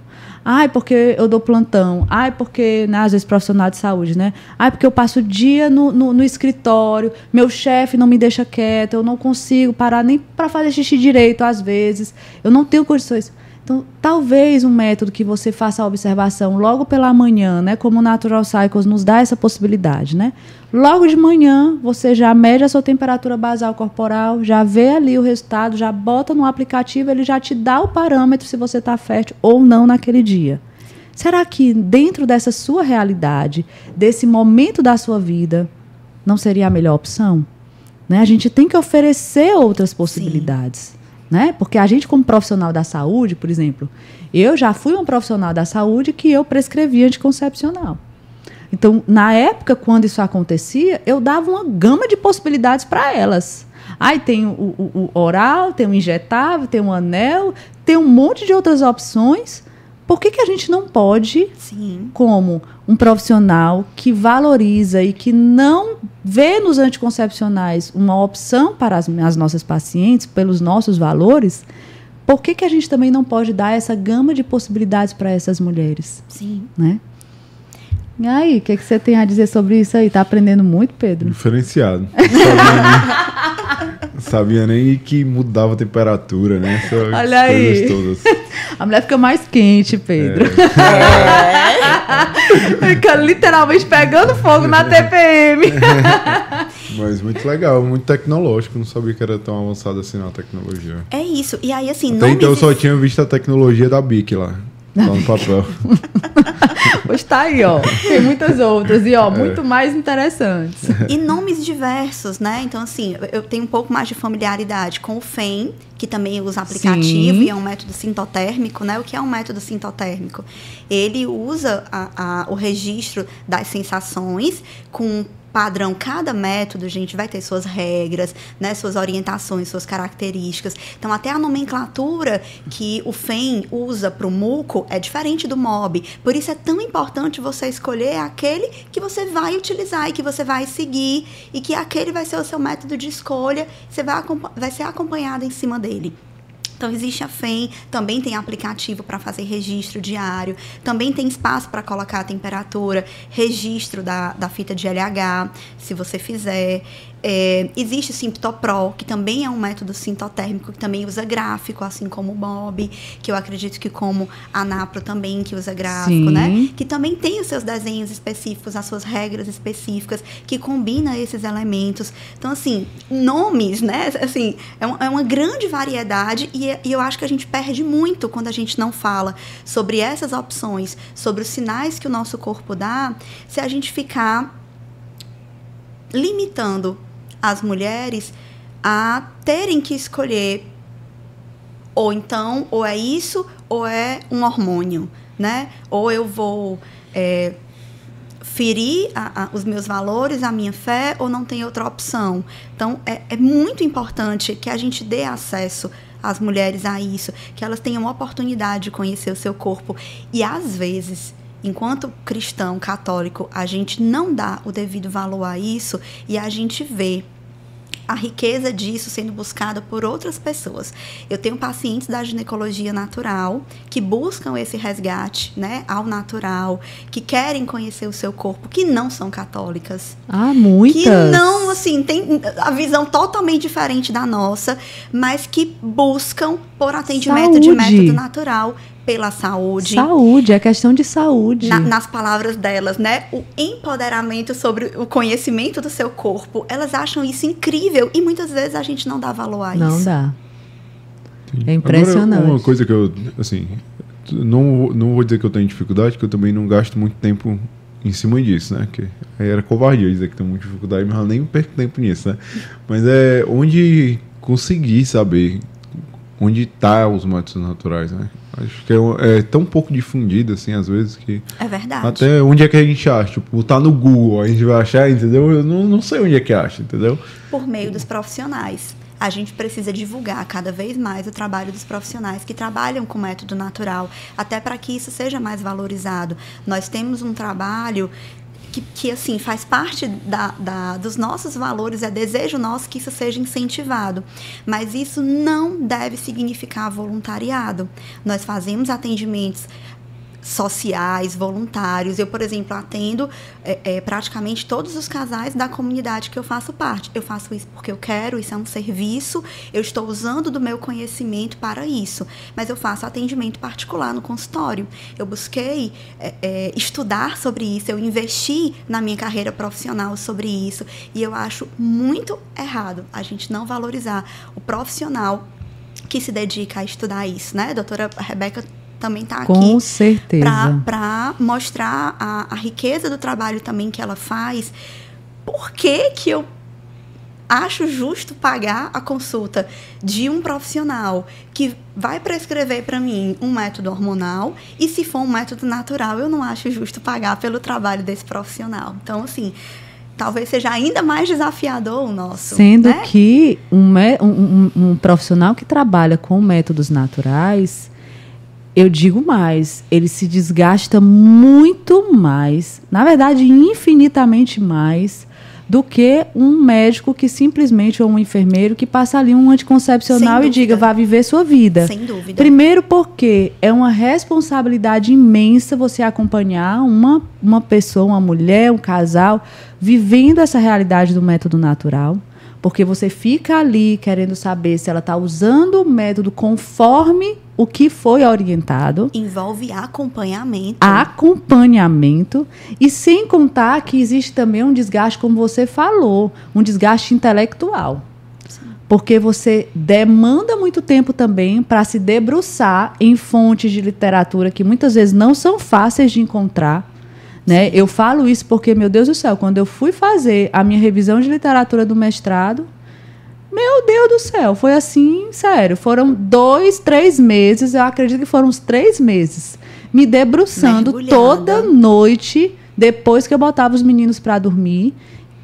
Porque eu dou plantão. Porque, né, às vezes, profissional de saúde, né? Porque eu passo o dia no escritório, meu chefe não me deixa quieta, eu não consigo parar nem para fazer xixi direito, às vezes. Eu não tenho condições. Então, talvez um método que você faça a observação logo pela manhã, né? Como o Natural Cycles nos dá essa possibilidade, né? Logo de manhã, você já mede a sua temperatura basal corporal, já vê ali o resultado, já bota no aplicativo, ele já te dá o parâmetro se você está fértil ou não naquele dia. Será que dentro dessa sua realidade, desse momento da sua vida, não seria a melhor opção? Né? A gente tem que oferecer outras possibilidades. Sim. Né? Porque a gente, como profissional da saúde, por exemplo, eu já fui um profissional da saúde que eu prescrevia anticoncepcional. Então, na época, quando isso acontecia, eu dava uma gama de possibilidades para elas. Tem o oral, tem o injetável, tem o anel, tem um monte de outras opções. Por que a gente não pode, Sim. como um profissional que valoriza e que não vê nos anticoncepcionais uma opção para as nossas pacientes, pelos nossos valores, por que a gente também não pode dar essa gama de possibilidades para essas mulheres? Sim. Né? E aí, o que você tem a dizer sobre isso aí? Tá aprendendo muito, Pedro? Diferenciado. Sabia nem que mudava a temperatura, né? Essas Olha aí. Coisas todas. A mulher fica mais quente, Pedro. Fica literalmente pegando fogo na TPM. Mas muito legal, muito tecnológico. Não sabia que era tão avançado assim na tecnologia. É isso. E aí, assim, então eu só tinha visto a tecnologia da BIC lá no papel. Pois tá aí, ó. Tem muitas outras e, ó, muito mais interessantes. E nomes diversos, né? Então, assim, eu tenho um pouco mais de familiaridade com o FEM, que também usa aplicativo. Sim. E é um método sintotérmico, né? O que é um método sintotérmico? Ele usa o registro das sensações com padrão. Cada método, gente, vai ter suas regras, né, suas orientações, suas características. Então, até a nomenclatura que o FEM usa para o muco é diferente do MOB. Por isso é tão importante você escolher aquele que você vai utilizar e que você vai seguir, e que aquele vai ser o seu método de escolha, você vai ser acompanhada em cima dele. Então, existe a FEM, também tem aplicativo para fazer registro diário, também tem espaço para colocar a temperatura, registro da fita de LH, se você fizer. Existe o SimptoPro, que também é um método sintotérmico, que também usa gráfico, assim como o MOB, que eu acredito que como a Napro também, que usa gráfico, Sim. né? Que também tem os seus desenhos específicos, as suas regras específicas, que combina esses elementos. Então, assim, nomes, né? Assim, é uma grande variedade e eu acho que a gente perde muito quando a gente não fala sobre essas opções, sobre os sinais que o nosso corpo dá, se a gente ficar limitando as mulheres a terem que escolher ou então, ou é isso, ou é um hormônio, né? Ou eu vou ferir os meus valores, a minha fé, ou não tem outra opção. Então, é muito importante que a gente dê acesso às mulheres a isso, que elas tenham a oportunidade de conhecer o seu corpo. E, às vezes, enquanto cristão, católico, a gente não dá o devido valor a isso e a gente vê a riqueza disso sendo buscada por outras pessoas. Eu tenho pacientes da ginecologia natural que buscam esse resgate, né, ao natural, que querem conhecer o seu corpo, que não são católicas. Ah, muitas. Que não, assim, tem a visão totalmente diferente da nossa, mas que buscam por atendimento de método natural, pela saúde. Saúde, é questão de saúde. Nas palavras delas, né? O empoderamento sobre o conhecimento do seu corpo. Elas acham isso incrível e muitas vezes a gente não dá valor a isso. Não dá. Sim. É impressionante. Agora, uma coisa que eu, assim, não vou dizer que eu tenho dificuldade, que eu também não gasto muito tempo em cima disso, né? Que aí era covardia dizer que tenho muita dificuldade, mas eu nem perco tempo nisso, né? Mas é onde conseguir saber onde tá os métodos naturais, né? Acho que é tão pouco difundido, assim, às vezes, que... É verdade. Até onde é que a gente acha? Tipo, tá no Google, a gente vai achar, entendeu? Eu não sei onde é que acha, entendeu? Por meio dos profissionais. A gente precisa divulgar cada vez mais o trabalho dos profissionais que trabalham com método natural, até para que isso seja mais valorizado. Nós temos um trabalho que assim, faz parte dos nossos valores, é desejo nosso que isso seja incentivado. Mas isso não deve significar voluntariado. Nós fazemos atendimentos sociais, voluntários. Eu, por exemplo, atendo praticamente todos os casais da comunidade que eu faço parte. Eu faço isso porque eu quero, isso é um serviço, eu estou usando do meu conhecimento para isso. Mas eu faço atendimento particular no consultório. Eu busquei estudar sobre isso, eu investi na minha carreira profissional sobre isso. E eu acho muito errado a gente não valorizar o profissional que se dedica a estudar isso, né? A doutora Rebeca também está aqui. Com certeza. Para mostrar a riqueza do trabalho também que ela faz. Por que eu acho justo pagar a consulta de um profissional que vai prescrever para mim um método hormonal e, se for um método natural, eu não acho justo pagar pelo trabalho desse profissional. Então, assim, talvez seja ainda mais desafiador o nosso. Sendo, né? que um profissional que trabalha com métodos naturais, eu digo mais, ele se desgasta muito mais, na verdade, infinitamente mais, do que um médico que simplesmente, ou um enfermeiro que passa ali um anticoncepcional e diga, vá viver sua vida. Sem dúvida. Primeiro porque é uma responsabilidade imensa você acompanhar uma pessoa, uma mulher, um casal, vivendo essa realidade do método natural. Porque você fica ali querendo saber se ela está usando o método conforme o que foi orientado. Envolve acompanhamento. Acompanhamento. E sem contar que existe também um desgaste, como você falou, um desgaste intelectual. Sim. Porque você demanda muito tempo também para se debruçar em fontes de literatura que muitas vezes não são fáceis de encontrar. Né? Eu falo isso porque, meu Deus do céu, quando eu fui fazer a minha revisão de literatura do mestrado, meu Deus do céu, foi assim, sério, foram 2, 3 meses, eu acredito que foram uns 3 meses, me debruçando toda noite, depois que eu botava os meninos para dormir,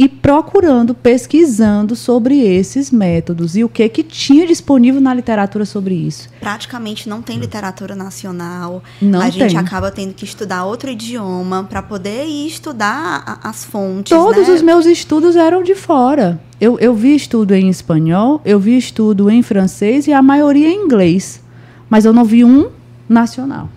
e procurando, pesquisando sobre esses métodos e o que tinha disponível na literatura sobre isso. Praticamente não tem literatura nacional. Não a gente tem. acaba tendo que estudar outro idioma para poder ir estudar as fontes. Todos né? os meus estudos eram de fora. Eu vi estudo em espanhol, eu vi estudo em francês e a maioria em inglês. Mas eu não vi um nacional.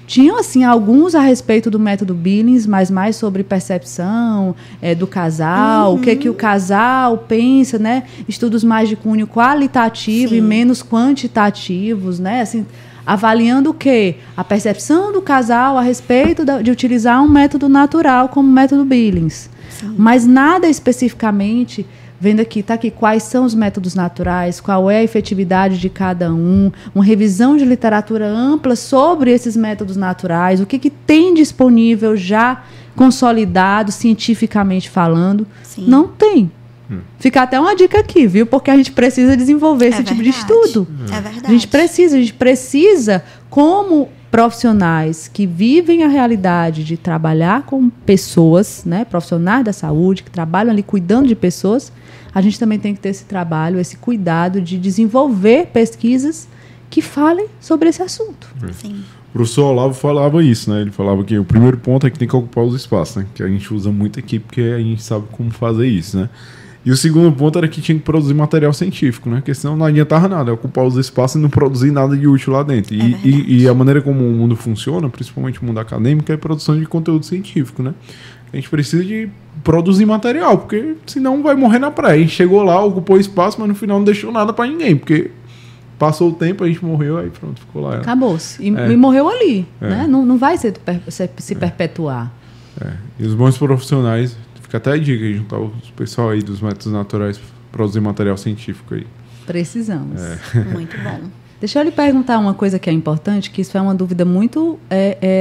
Tinham, assim, alguns a respeito do método Billings, mas mais sobre percepção do casal, o que o casal pensa, né? Estudos mais de cunho qualitativo Sim. e menos quantitativos, né? Assim, avaliando o quê? A percepção do casal a respeito de utilizar um método natural como método Billings. Sim. Mas nada especificamente... Vendo aqui, tá aqui, quais são os métodos naturais, qual é a efetividade de cada um, uma revisão de literatura ampla sobre esses métodos naturais, o que tem disponível já consolidado, cientificamente falando. Sim. Não tem. Fica até uma dica aqui, viu? Porque a gente precisa desenvolver esse tipo de estudo. É verdade. A gente precisa, como profissionais que vivem a realidade de trabalhar com pessoas, né, profissionais da saúde, que trabalham ali cuidando de pessoas, a gente também tem que ter esse trabalho, esse cuidado de desenvolver pesquisas que falem sobre esse assunto. Sim. O professor Olavo falava isso, né? Ele falava que o primeiro ponto é que tem que ocupar os espaços, né? Que a gente usa muito aqui porque a gente sabe como fazer isso, né? E o segundo ponto era que tinha que produzir material científico, né? Porque senão não adiantava nada, ocupar os espaços e não produzir nada de útil lá dentro. E a maneira como o mundo funciona, principalmente o mundo acadêmico, é a produção de conteúdo científico, né? A gente precisa de produzir material, porque senão vai morrer na praia. A gente chegou lá, ocupou espaço, mas no final não deixou nada para ninguém, porque passou o tempo, a gente morreu, aí pronto, ficou lá. Acabou-se. E morreu ali, né? Não vai se perpetuar. E os bons profissionais... Fica até a dica de juntar o pessoal aí dos métodos naturais para produzir material científico aí. Precisamos. Muito bom. Deixa eu lhe perguntar uma coisa que é importante, que isso é uma dúvida muito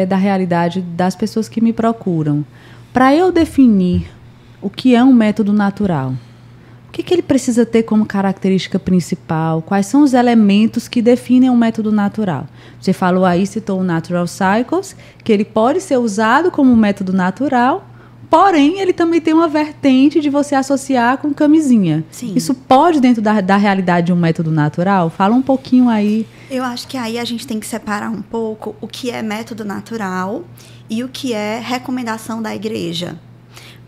da realidade das pessoas que me procuram. Para eu definir o que é um método natural, o que ele precisa ter como característica principal? Quais são os elementos que definem um método natural? Você falou aí, citou o Natural Cycles, que ele pode ser usado como método natural, porém, ele também tem uma vertente de você associar com camisinha. Sim. Isso pode dentro da realidade de um método natural? Fala um pouquinho aí. Eu acho que aí a gente tem que separar um pouco o que é método natural e o que é recomendação da igreja.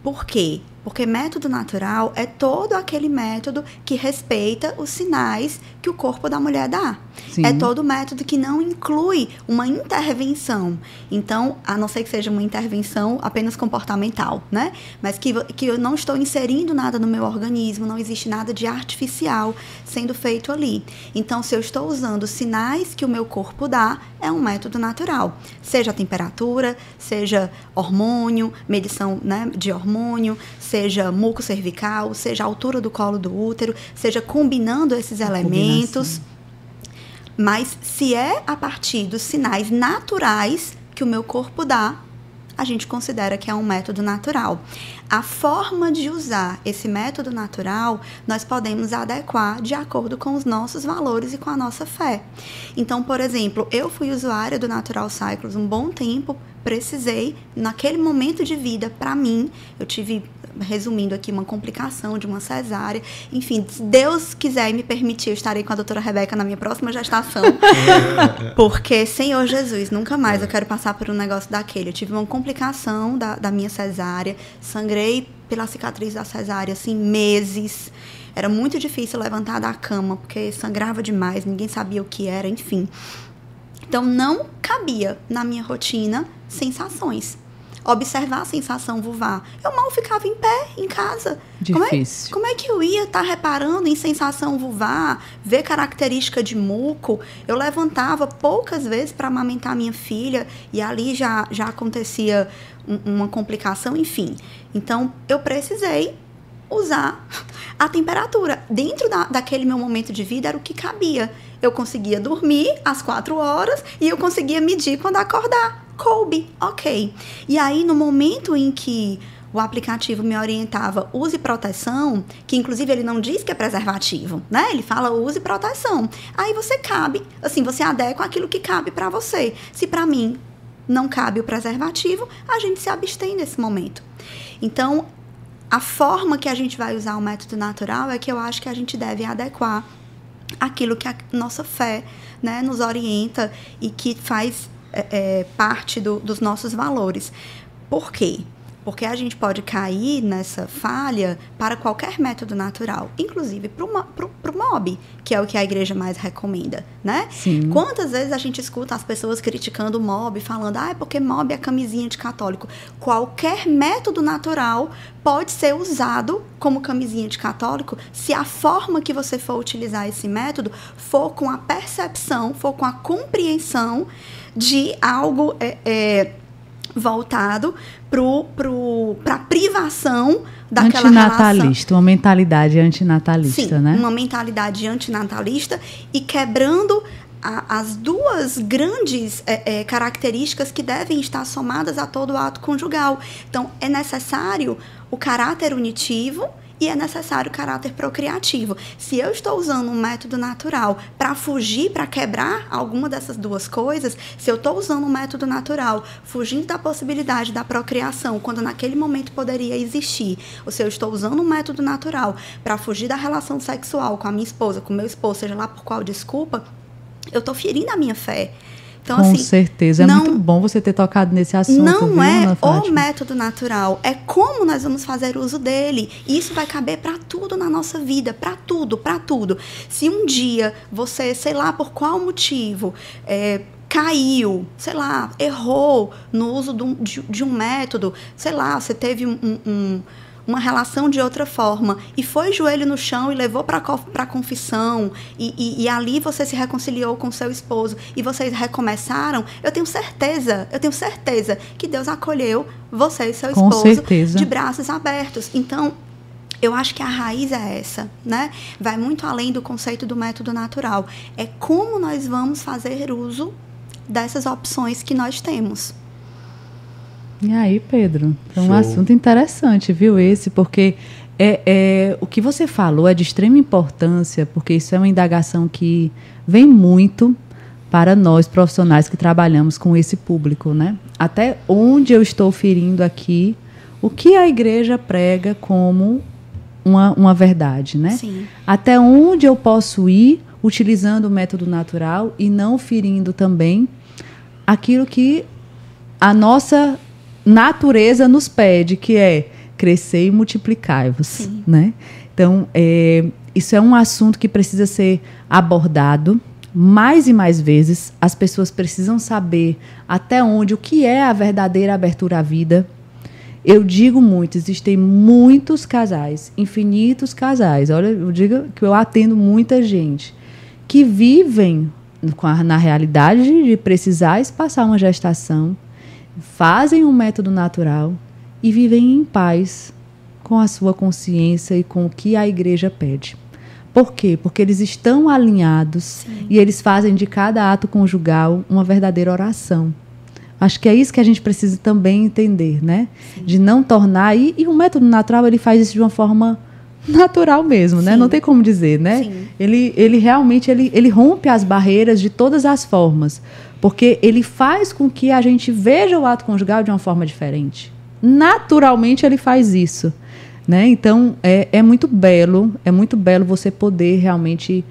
Por quê? Porque método natural é todo aquele método que respeita os sinais que o corpo da mulher dá. Sim. É todo método que não inclui uma intervenção. Então, a não ser que seja uma intervenção apenas comportamental, né? Mas que eu não estou inserindo nada no meu organismo, não existe nada de artificial sendo feito ali. Então, se eu estou usando os sinais que o meu corpo dá, é um método natural. Seja a temperatura, seja hormônio, medição, né, de hormônio, seja muco cervical, seja a altura do colo do útero, seja combinando esses elementos. Mas se é a partir dos sinais naturais que o meu corpo dá, a gente considera que é um método natural. A forma de usar esse método natural, nós podemos adequar de acordo com os nossos valores e com a nossa fé. Então, por exemplo, eu fui usuária do Natural Cycles um bom tempo, precisei, naquele momento de vida, para mim, eu tive, resumindo aqui, uma complicação de uma cesárea. Enfim, se Deus quiser e me permitir, eu estarei com a doutora Rebeca na minha próxima gestação. Porque, Senhor Jesus, nunca mais eu quero passar por um negócio daquele. Eu tive uma complicação da minha cesárea, sangrei pela cicatriz da cesárea, assim, meses. Era muito difícil levantar da cama, porque sangrava demais, ninguém sabia o que era, enfim. Então, não cabia na minha rotina sensações. Observar a sensação vulvar. Eu mal ficava em pé, em casa. Difícil. Como é que eu ia estar reparando em sensação vulvar, ver característica de muco? Eu levantava poucas vezes para amamentar minha filha e ali já acontecia uma complicação, enfim. Então, eu precisei usar a temperatura. Dentro daquele meu momento de vida era o que cabia. Eu conseguia dormir às 4 horas e eu conseguia medir quando acordar. coube, ok. E aí, no momento em que o aplicativo me orientava use proteção, que inclusive ele não diz que é preservativo, né? Ele fala use proteção. Aí você cabe, assim, você adequa aquilo que cabe para você. Se para mim não cabe o preservativo, a gente se abstém nesse momento. Então, a forma que a gente vai usar o método natural é que eu acho que a gente deve adequar aquilo que a nossa fé, né, nos orienta e que faz parte dos nossos valores. Por quê? Porque a gente pode cair nessa falha para qualquer método natural, inclusive para o MOB, que é o que a igreja mais recomenda, né? Sim. Quantas vezes a gente escuta as pessoas criticando o MOB, falando, é porque MOB é camisinha de católico. Qualquer método natural pode ser usado como camisinha de católico se a forma que você for utilizar esse método for com a percepção, for com a compreensão de algo voltado para a privação daquela antinatalista, relação. Uma mentalidade antinatalista, sim, né? Uma mentalidade antinatalista e quebrando as duas grandes características que devem estar somadas a todo ato conjugal. Então, é necessário o caráter unitivo e é necessário o caráter procriativo. Se eu estou usando um método natural para fugir, para quebrar alguma dessas duas coisas, se eu estou usando um método natural fugindo da possibilidade da procriação, quando naquele momento poderia existir, ou se eu estou usando um método natural para fugir da relação sexual com a minha esposa, com o meu esposo, seja lá por qual desculpa, eu estou ferindo a minha fé. Então, com assim, certeza. É muito bom você ter tocado nesse assunto. Não viu, é o método natural, é como nós vamos fazer uso dele. E isso vai caber para tudo na nossa vida, para tudo, para tudo. Se um dia você, sei lá por qual motivo, caiu, sei lá, errou no uso de um método, sei lá, você teve uma relação de outra forma e foi joelho no chão e levou para a confissão e ali você se reconciliou com seu esposo e vocês recomeçaram, eu tenho certeza que Deus acolheu você e seu esposo de braços abertos. Então, eu acho que a raiz é essa, né? Vai muito além do conceito do método natural. É como nós vamos fazer uso dessas opções que nós temos. E aí, Pedro, é um assunto interessante, viu, esse, porque o que você falou é de extrema importância, porque isso é uma indagação que vem muito para nós, profissionais que trabalhamos com esse público, né? Até onde eu estou ferindo aqui, o que a igreja prega como uma verdade, né? Sim. Até onde eu posso ir utilizando o método natural e não ferindo também aquilo que a nossa natureza nos pede, que é crescer e multiplicar-vos, né? Então, isso é um assunto que precisa ser abordado mais e mais vezes. As pessoas precisam saber até onde, o que é a verdadeira abertura à vida. Eu digo muito, existem muitos casais, infinitos casais. Olha, eu digo que eu atendo muita gente que vivem na realidade de precisar espaçar uma gestação, fazem um método natural e vivem em paz com a sua consciência e com o que a igreja pede. Por quê? Porque eles estão alinhados e eles fazem de cada ato conjugal uma verdadeira oração. Acho que é isso que a gente precisa também entender, né? Sim. De não tornar... E o método natural, ele faz isso de uma forma natural mesmo, né? Não tem como dizer, né? Sim. Ele realmente ele rompe as barreiras de todas as formas, porque ele faz com que a gente veja o ato conjugal de uma forma diferente. Naturalmente ele faz isso, né? Então é muito belo você poder realmente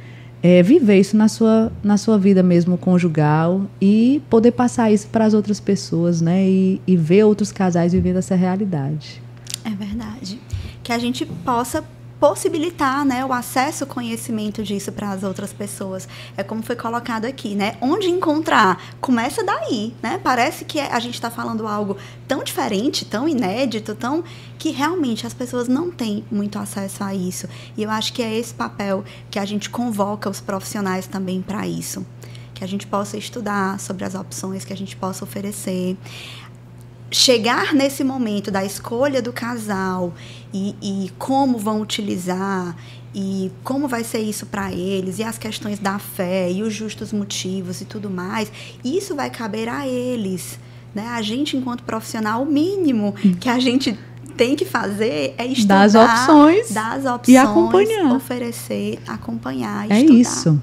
viver isso na sua vida mesmo conjugal e poder passar isso para as outras pessoas, né? E ver outros casais vivendo essa realidade. É verdade. Que a gente possa possibilitar, né, o acesso, o conhecimento disso para as outras pessoas. É como foi colocado aqui, né? Onde encontrar? Começa daí, né? Parece que a gente está falando algo tão diferente, tão inédito, que realmente as pessoas não têm muito acesso a isso. E eu acho que é esse papel que a gente convoca os profissionais também para isso. Que a gente possa estudar sobre as opções que a gente possa oferecer. Chegar nesse momento da escolha do casal e como vão utilizar e como vai ser isso para eles, e as questões da fé e os justos motivos e tudo mais, isso vai caber a eles né? A gente, enquanto profissional, o mínimo que a gente tem que fazer é estudar, dar as opções e acompanhar. Oferecer, acompanhar, é estudar. Isso.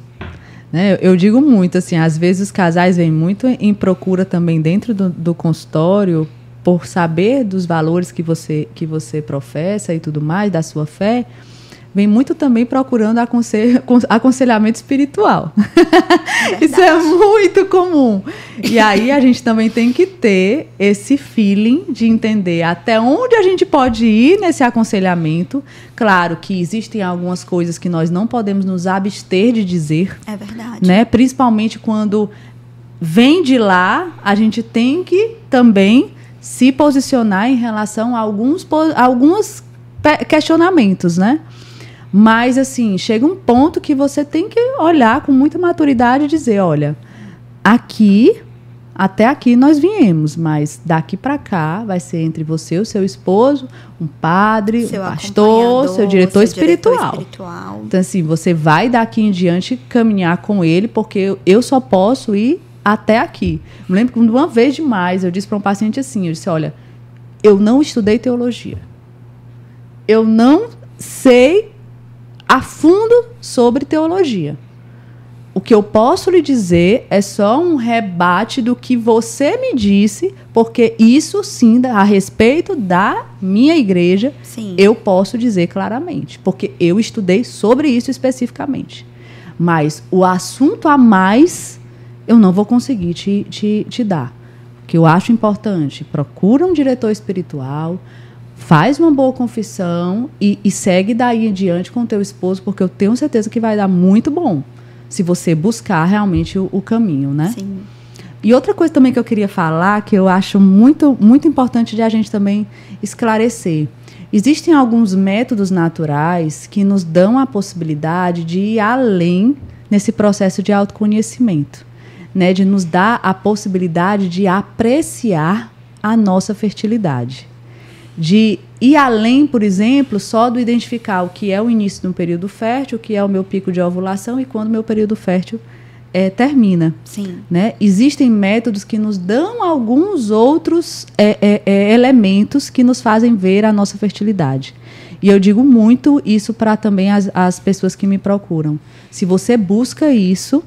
Né? Eu digo muito, assim, às vezes os casais vêm muito em procura também dentro do consultório por saber dos valores que você professa e tudo mais, da sua fé, vem muito também procurando aconselhamento espiritual. Isso é muito comum. E aí a gente também tem que ter esse feeling de entender até onde a gente pode ir nesse aconselhamento. Claro que existem algumas coisas que nós não podemos nos abster de dizer. É verdade. Né? Principalmente quando vem de lá, a gente tem que também se posicionar em relação a alguns questionamentos, né? Mas, assim, chega um ponto que você tem que olhar com muita maturidade e dizer, olha, até aqui nós viemos, mas daqui para cá vai ser entre você e o seu esposo, um padre, um pastor, seu diretor espiritual. Então, assim, você vai daqui em diante caminhar com ele, porque eu só posso ir até aqui. Me lembro que uma vez demais eu disse para um paciente assim, eu disse, olha, eu não estudei teologia. Eu não sei a fundo sobre teologia. O que eu posso lhe dizer é só um rebate do que você me disse, porque isso sim, a respeito da minha igreja, sim, eu posso dizer claramente, porque eu estudei sobre isso especificamente. Mas o assunto a mais eu não vou conseguir te dar. O que eu acho importante, procura um diretor espiritual, faz uma boa confissão e segue daí em diante com o teu esposo, porque eu tenho certeza que vai dar muito bom, se você buscar realmente o caminho, né? Sim. E outra coisa também que eu queria falar, que eu acho muito, muito importante de a gente também esclarecer. Existem alguns métodos naturais que nos dão a possibilidade de ir além nesse processo de autoconhecimento, né? De nos dar a possibilidade de apreciar a nossa fertilidade. De ir além, por exemplo, só do identificar o que é o início de um período fértil, o que é o meu pico de ovulação e quando o meu período fértil termina. Sim. Né? Existem métodos que nos dão alguns outros elementos que nos fazem ver a nossa fertilidade. E eu digo muito isso para também as pessoas que me procuram. Se você busca isso,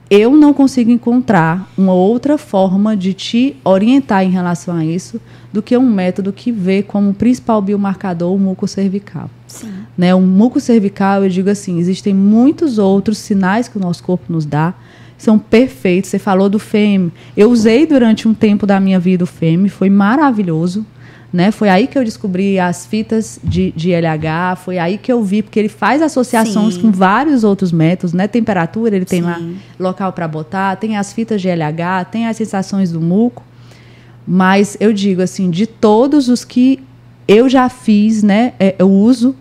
eu não consigo encontrar uma outra forma de te orientar em relação a isso do que um método que vê como principal biomarcador o muco cervical. Sim. Né? O muco cervical, eu digo assim, existem muitos outros sinais que o nosso corpo nos dá, são perfeitos. Você falou do FEM. Eu usei durante um tempo da minha vida o FEM, foi maravilhoso. Né? Foi aí que eu descobri as fitas de LH, foi aí que eu vi, porque ele faz associações, sim, com vários outros métodos, né? Temperatura, ele tem, sim, lá local para botar, tem as fitas de LH, tem as sensações do muco, mas eu digo assim, de todos os que eu já fiz, né, eu uso,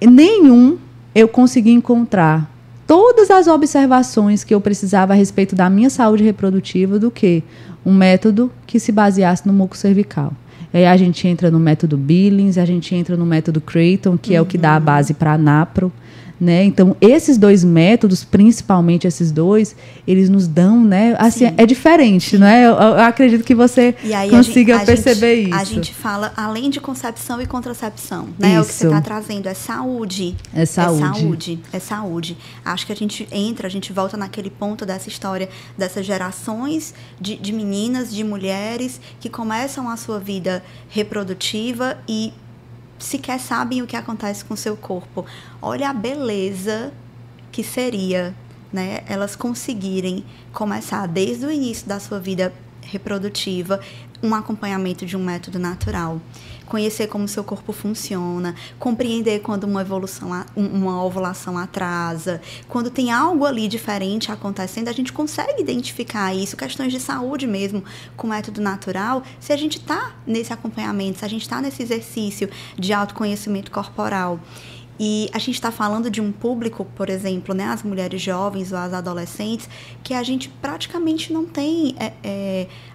nenhum eu consegui encontrar todas as observações que eu precisava a respeito da minha saúde reprodutiva do que um método que se baseasse no muco cervical. Aí a gente entra no método Billings, a gente entra no método Creighton, que é o que dá a base para a NAPRO. Né? Então, esses dois métodos, principalmente esses dois, eles nos dão, né? Assim, é diferente, não é? Eu acredito que você consiga perceber isso. A gente fala, além de concepção e contracepção, né? O que você está trazendo é saúde. É saúde. É saúde. Acho que a gente volta naquele ponto dessa história, dessas gerações de meninas, de mulheres que começam a sua vida reprodutiva e sequer sabem o que acontece com o seu corpo. Olha a beleza que seria, né, elas conseguirem começar desde o início da sua vida reprodutiva um acompanhamento de um método natural. Conhecer como o seu corpo funciona, compreender quando uma ovulação atrasa, quando tem algo ali diferente acontecendo, a gente consegue identificar isso, questões de saúde mesmo, com método natural, se a gente está nesse acompanhamento, se a gente está nesse exercício de autoconhecimento corporal. E a gente está falando de um público, por exemplo, né, as mulheres jovens ou as adolescentes, que a gente praticamente não tem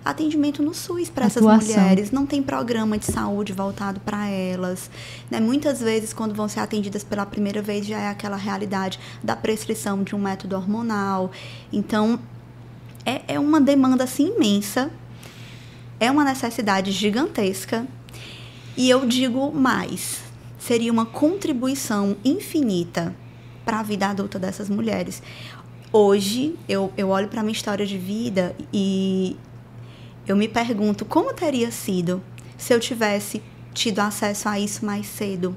atendimento no SUS para essas mulheres, não tem programa de saúde voltado para elas. Né? Muitas vezes, quando vão ser atendidas pela primeira vez, já é aquela realidade da prescrição de um método hormonal. Então, É uma demanda assim imensa, é uma necessidade gigantesca, e eu digo mais, seria uma contribuição infinita para a vida adulta dessas mulheres. Hoje, eu olho para a minha história de vida e eu me pergunto como teria sido se eu tivesse tido acesso a isso mais cedo.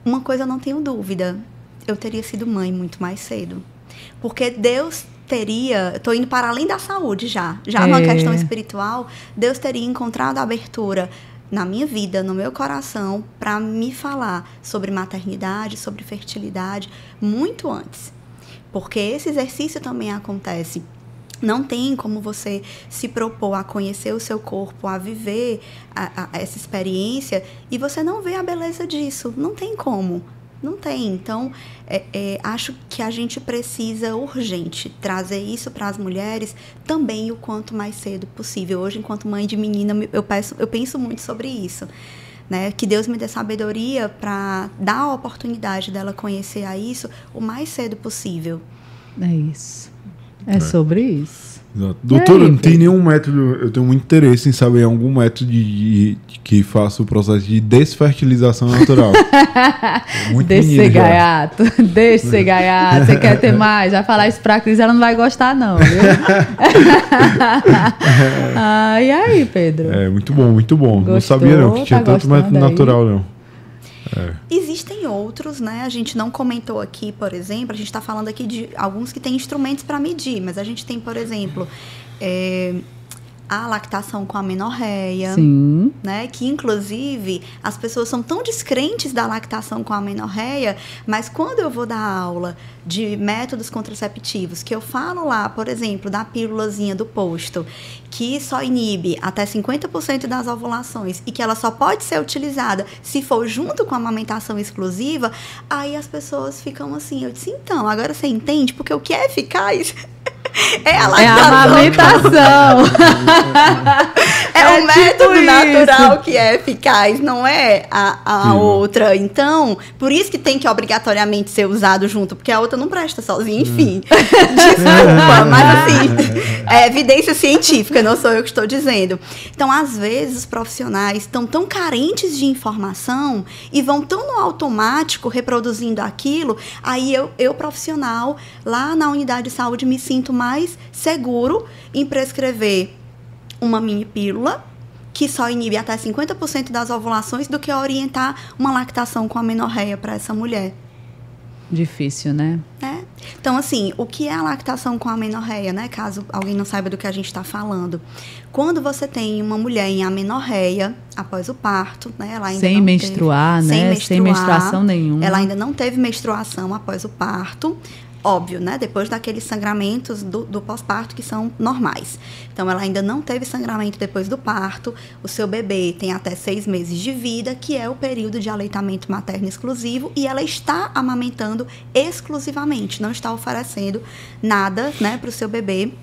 Uma coisa eu não tenho dúvida, eu teria sido mãe muito mais cedo. Porque Deus teria, estou indo para além da saúde já numa questão espiritual, Deus teria encontrado a abertura na minha vida, no meu coração, para me falar sobre maternidade, sobre fertilidade, muito antes. Porque esse exercício também acontece. Não tem como você se propor a conhecer o seu corpo, a viver essa experiência, e você não vê a beleza disso. Não tem como. Não tem. Então, acho que a gente precisa, urgente, trazer isso para as mulheres também o quanto mais cedo possível. Hoje, enquanto mãe de menina, eu penso muito sobre isso. Né? Que Deus me dê sabedoria para dar a oportunidade dela conhecer a isso o mais cedo possível. É isso. É sobre isso. Exato. Doutora, não tem nenhum método, eu tenho muito interesse em saber algum método que faça o processo de desfertilização natural. Deixa ser gaiato, você quer ter mais? Vai falar isso pra Cris, ela não vai gostar não, viu? E aí, Pedro? Muito bom, muito bom. Gostou? Não sabia não que tinha tanto método natural não. Existem outros, né? A gente não comentou aqui, por exemplo, a gente está falando aqui de alguns que têm instrumentos para medir, mas a gente tem, por exemplo, a lactação com amenorreia, Sim. Né? Que, inclusive, as pessoas são tão descrentes da lactação com amenorreia, mas quando eu vou dar aula de métodos contraceptivos, que eu falo lá, por exemplo, da pílulazinha do posto, que só inibe até 50% das ovulações e que ela só pode ser utilizada se for junto com a amamentação exclusiva, aí as pessoas ficam assim, eu disse, então, agora você entende? Porque o que é eficaz é a lactação. É a amamentação. É um método natural que é eficaz, não é a outra. Então, por isso que tem que obrigatoriamente ser usado junto, porque a outra não presta sozinha, enfim. Desculpa, mas assim, é evidência científica, não sou eu que estou dizendo. Então, às vezes, os profissionais estão tão carentes de informação e vão tão no automático reproduzindo aquilo, aí eu profissional, lá na unidade de saúde, me sinto mais seguro em prescrever uma mini pílula que só inibe até 50% das ovulações do que orientar uma lactação com amenorreia para essa mulher. Difícil, né? Então, assim, o que é a lactação com amenorreia, né? Caso alguém não saiba do que a gente está falando. Quando você tem uma mulher em amenorreia, após o parto, né? Ela ainda sem menstruar, né? Sem menstruação nenhuma. Ela ainda não teve menstruação após o parto. Óbvio, né? Depois daqueles sangramentos do pós-parto que são normais. Então, ela ainda não teve sangramento depois do parto. O seu bebê tem até 6 meses de vida, que é o período de aleitamento materno exclusivo, e ela está amamentando exclusivamente, não está oferecendo nada, né, para o seu bebê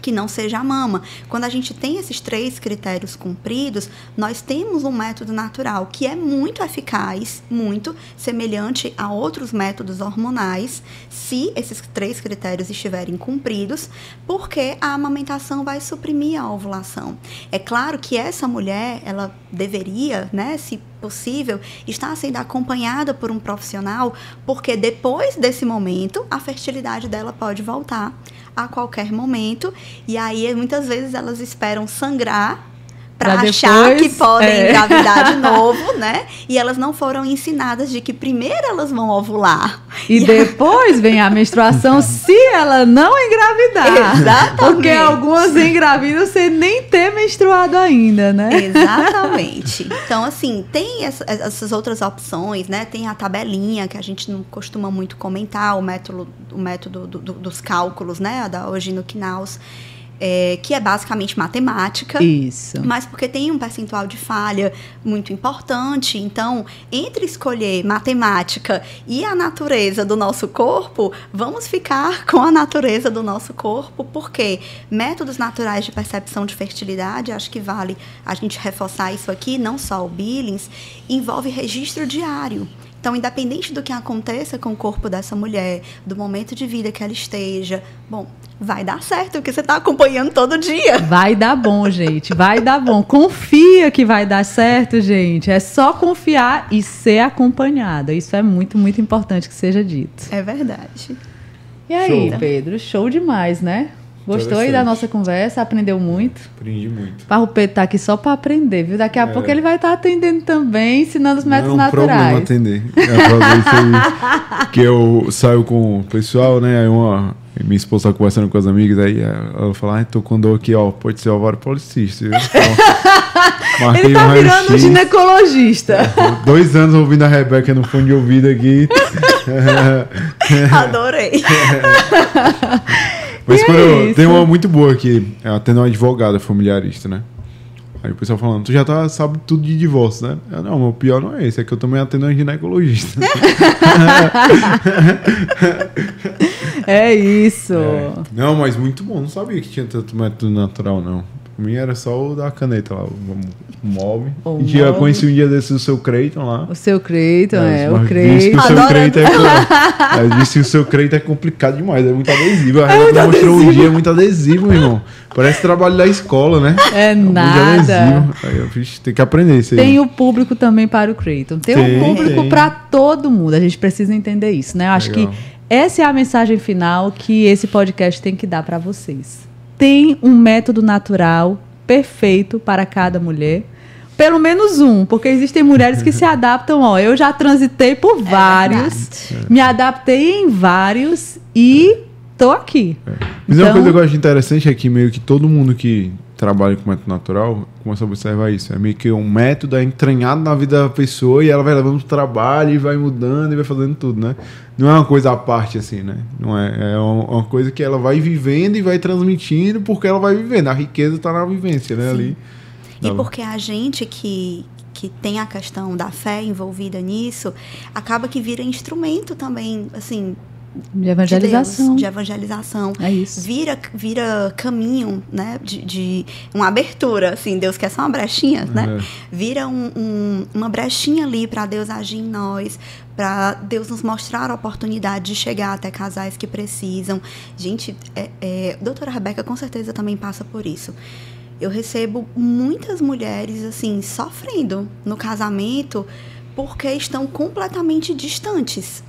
que não seja a mama. Quando a gente tem esses 3 critérios cumpridos, nós temos um método natural que é muito eficaz, muito semelhante a outros métodos hormonais, se esses 3 critérios estiverem cumpridos, porque a amamentação vai suprimir a ovulação. É claro que essa mulher, ela deveria, né, se possível, estar sendo acompanhada por um profissional, porque depois desse momento, a fertilidade dela pode voltar a qualquer momento, e aí muitas vezes elas esperam sangrar para achar que podem engravidar de novo, né? E elas não foram ensinadas de que primeiro elas vão ovular. E depois vem a menstruação se ela não engravidar. Exatamente. Porque algumas engravidam sem nem ter menstruado ainda, né? Exatamente. Então, assim, tem essas outras opções, né? Tem a tabelinha, que a gente não costuma muito comentar, o método dos cálculos, né? Da Ogino-Knaus. Que é basicamente matemática. Isso. Mas porque tem um percentual de falha muito importante. Então, entre escolher matemática e a natureza do nosso corpo, vamos ficar com a natureza do nosso corpo, porque métodos naturais de percepção de fertilidade, acho que vale a gente reforçar isso aqui, não só o Billings, envolve registro diário. Então, independente do que aconteça com o corpo dessa mulher, do momento de vida que ela esteja, bom, vai dar certo, porque você está acompanhando todo dia. Vai dar bom, gente, vai dar bom. Confia que vai dar certo, gente. É só confiar e ser acompanhada. Isso é muito, muito importante que seja dito. É verdade. E aí, Show. Pedro? Show demais, né? Gostou aí da nossa conversa? Aprendeu muito? Aprendi muito. O Pedro tá aqui só para aprender, viu? Daqui a pouco ele vai estar atendendo também, ensinando os métodos naturais. Não é um problema atender. É pra ver isso aí, que eu saio com o pessoal, né? Aí minha esposa tá conversando com as amigas, aí ela fala, tô com dor aqui, ó, pode ser ovário policístico. Então, ele tá virando um ginecologista. 2 anos ouvindo a Rebeca no fone de ouvido aqui. Adorei. Mas tem uma muito boa aqui, atendo uma advogada familiarista, né? Aí o pessoal falando, tu já sabe tudo de divórcio, né? Não, meu pior não é esse, é que eu também atendo uma ginecologista. É isso. Não, mas muito bom, não sabia que tinha tanto método natural, não. Pra mim era só o da caneta lá, o MOB. E já conheci um dia desses o seu Creighton lá. O seu Creighton, o Disse que Creighton. o seu Creighton disse que o seu Creighton é complicado demais, é muito adesivo. A Renata mostrou um dia, é muito adesivo, meu irmão. Parece trabalho da escola, né? É nada. Aí eu fiz, tem que aprender isso aí. Tem o público também para o Creighton. Tem um público para todo mundo. A gente precisa entender isso, né? Eu acho que essa é a mensagem final que esse podcast tem que dar para vocês. Tem um método natural perfeito para cada mulher. Pelo menos um, porque existem mulheres que se adaptam. Ó, eu já transitei por vários, me adaptei em vários e tô aqui. Mas uma coisa que eu acho interessante é que meio que todo mundo que trabalha com método natural começa a observar isso. É meio que um método entranhado na vida da pessoa e ela vai levando pro trabalho e vai mudando e vai fazendo tudo, né? Não é uma coisa à parte, assim, né? Não é uma coisa que ela vai vivendo e vai transmitindo porque ela vai vivendo. A riqueza tá na vivência, né? Ali. E porque a gente que tem a questão da fé envolvida nisso, acaba que vira instrumento também, assim, de evangelização. De evangelização. É isso. Vira caminho, né? De uma abertura, assim, Deus quer só uma brechinha, né? Vira uma brechinha ali para Deus agir em nós, para Deus nos mostrar a oportunidade de chegar até casais que precisam. Gente, doutora Rebeca com certeza também passa por isso. Eu recebo muitas mulheres, assim, sofrendo no casamento porque estão completamente distantes.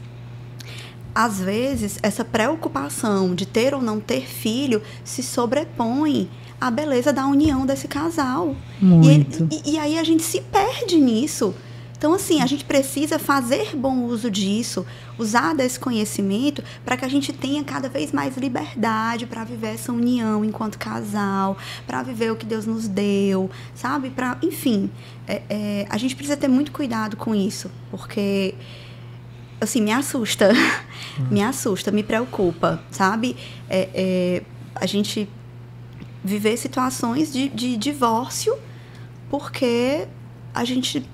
Às vezes, essa preocupação de ter ou não ter filho se sobrepõe à beleza da união desse casal. Muito. E aí a gente se perde nisso. Então, assim, a gente precisa fazer bom uso disso, usar desse conhecimento para que a gente tenha cada vez mais liberdade para viver essa união enquanto casal, para viver o que Deus nos deu, sabe? Enfim, a gente precisa ter muito cuidado com isso, porque, assim, me assusta, me preocupa, sabe? A gente viver situações de divórcio porque a gente,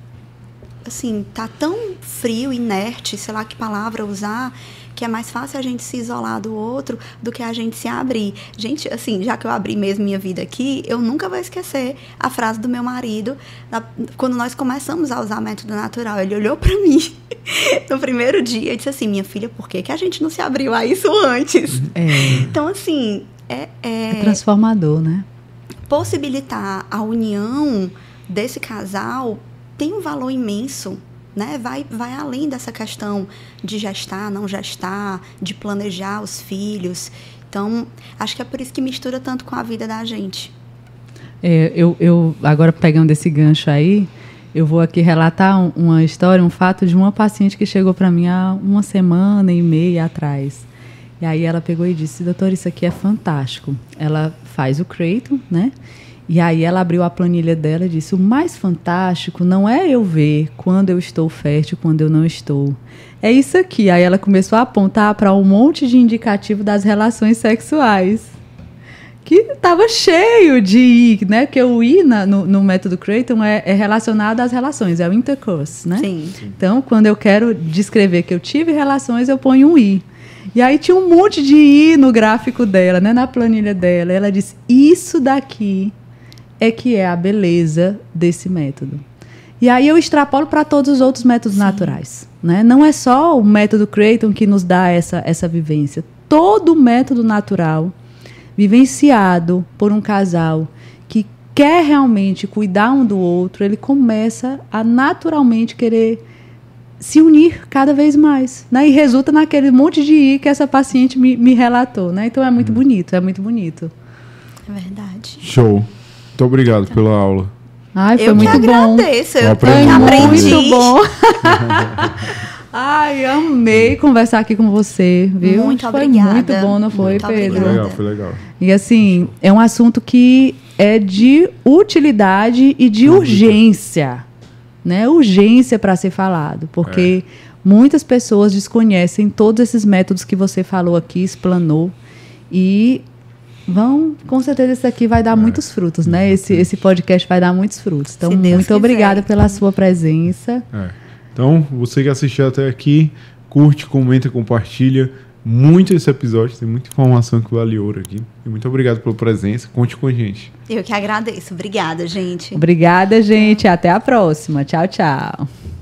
assim, tá tão frio, inerte, sei lá que palavra usar, que é mais fácil a gente se isolar do outro do que a gente se abrir. Gente, assim, já que eu abri mesmo minha vida aqui, eu nunca vou esquecer a frase do meu marido, quando nós começamos a usar método natural. Ele olhou pra mim no primeiro dia e disse assim, minha filha, por que a gente não se abriu a isso antes? Então, assim, é transformador, né? Possibilitar a união desse casal tem um valor imenso, né? Vai além dessa questão de gestar, não gestar, de planejar os filhos. Então, acho que é por isso que mistura tanto com a vida da gente. Eu agora, pegando esse gancho aí, eu vou aqui relatar uma história, um fato de uma paciente que chegou para mim há 1 semana e meia atrás. E aí ela pegou e disse, doutora, isso aqui é fantástico. Ela faz o Creighton, né? E aí ela abriu a planilha dela e disse, o mais fantástico não é eu ver quando eu estou fértil, quando eu não estou. É isso aqui. Aí ela começou a apontar para um monte de indicativo das relações sexuais. Que estava cheio de I, né? Porque o I no método Creighton é relacionado às relações, é o intercourse, né? Sim. Então, quando eu quero descrever que eu tive relações, eu ponho um I. E aí tinha um monte de I no gráfico dela, né? Na planilha dela. Ela disse, isso daqui é que é a beleza desse método. E aí eu extrapolo para todos os outros métodos naturais, né? Não é só o método Creighton que nos dá essa vivência. Todo método natural, vivenciado por um casal que quer realmente cuidar um do outro, ele começa a naturalmente querer se unir cada vez mais, né? E resulta naquele monte de I que essa paciente me relatou, né? Então é muito bonito, é muito bonito. É verdade. Show. Muito obrigado pela aula. Ai, foi Eu muito que bom. agradeço. Eu Eu aprendi aprendi. Muito bom. Ai, amei conversar aqui com você, viu? Muito foi obrigada. muito bom, não foi, Muito Pedro? Foi obrigada. legal, foi legal. E assim, é um assunto que é de utilidade e de urgência, né? Urgência para ser falado, porque muitas pessoas desconhecem todos esses métodos que você falou aqui, explanou, e com certeza isso aqui vai dar muitos frutos, né? Esse podcast vai dar muitos frutos. Então, Se Deus muito quiser, obrigada então. pela sua presença. Então, você que assistiu até aqui, curte, comenta, compartilha muito esse episódio. Tem muita informação que vale ouro aqui. E muito obrigado pela presença. Conte com a gente. Eu que agradeço. Obrigada, gente. Obrigada, gente. Até a próxima. Tchau, tchau.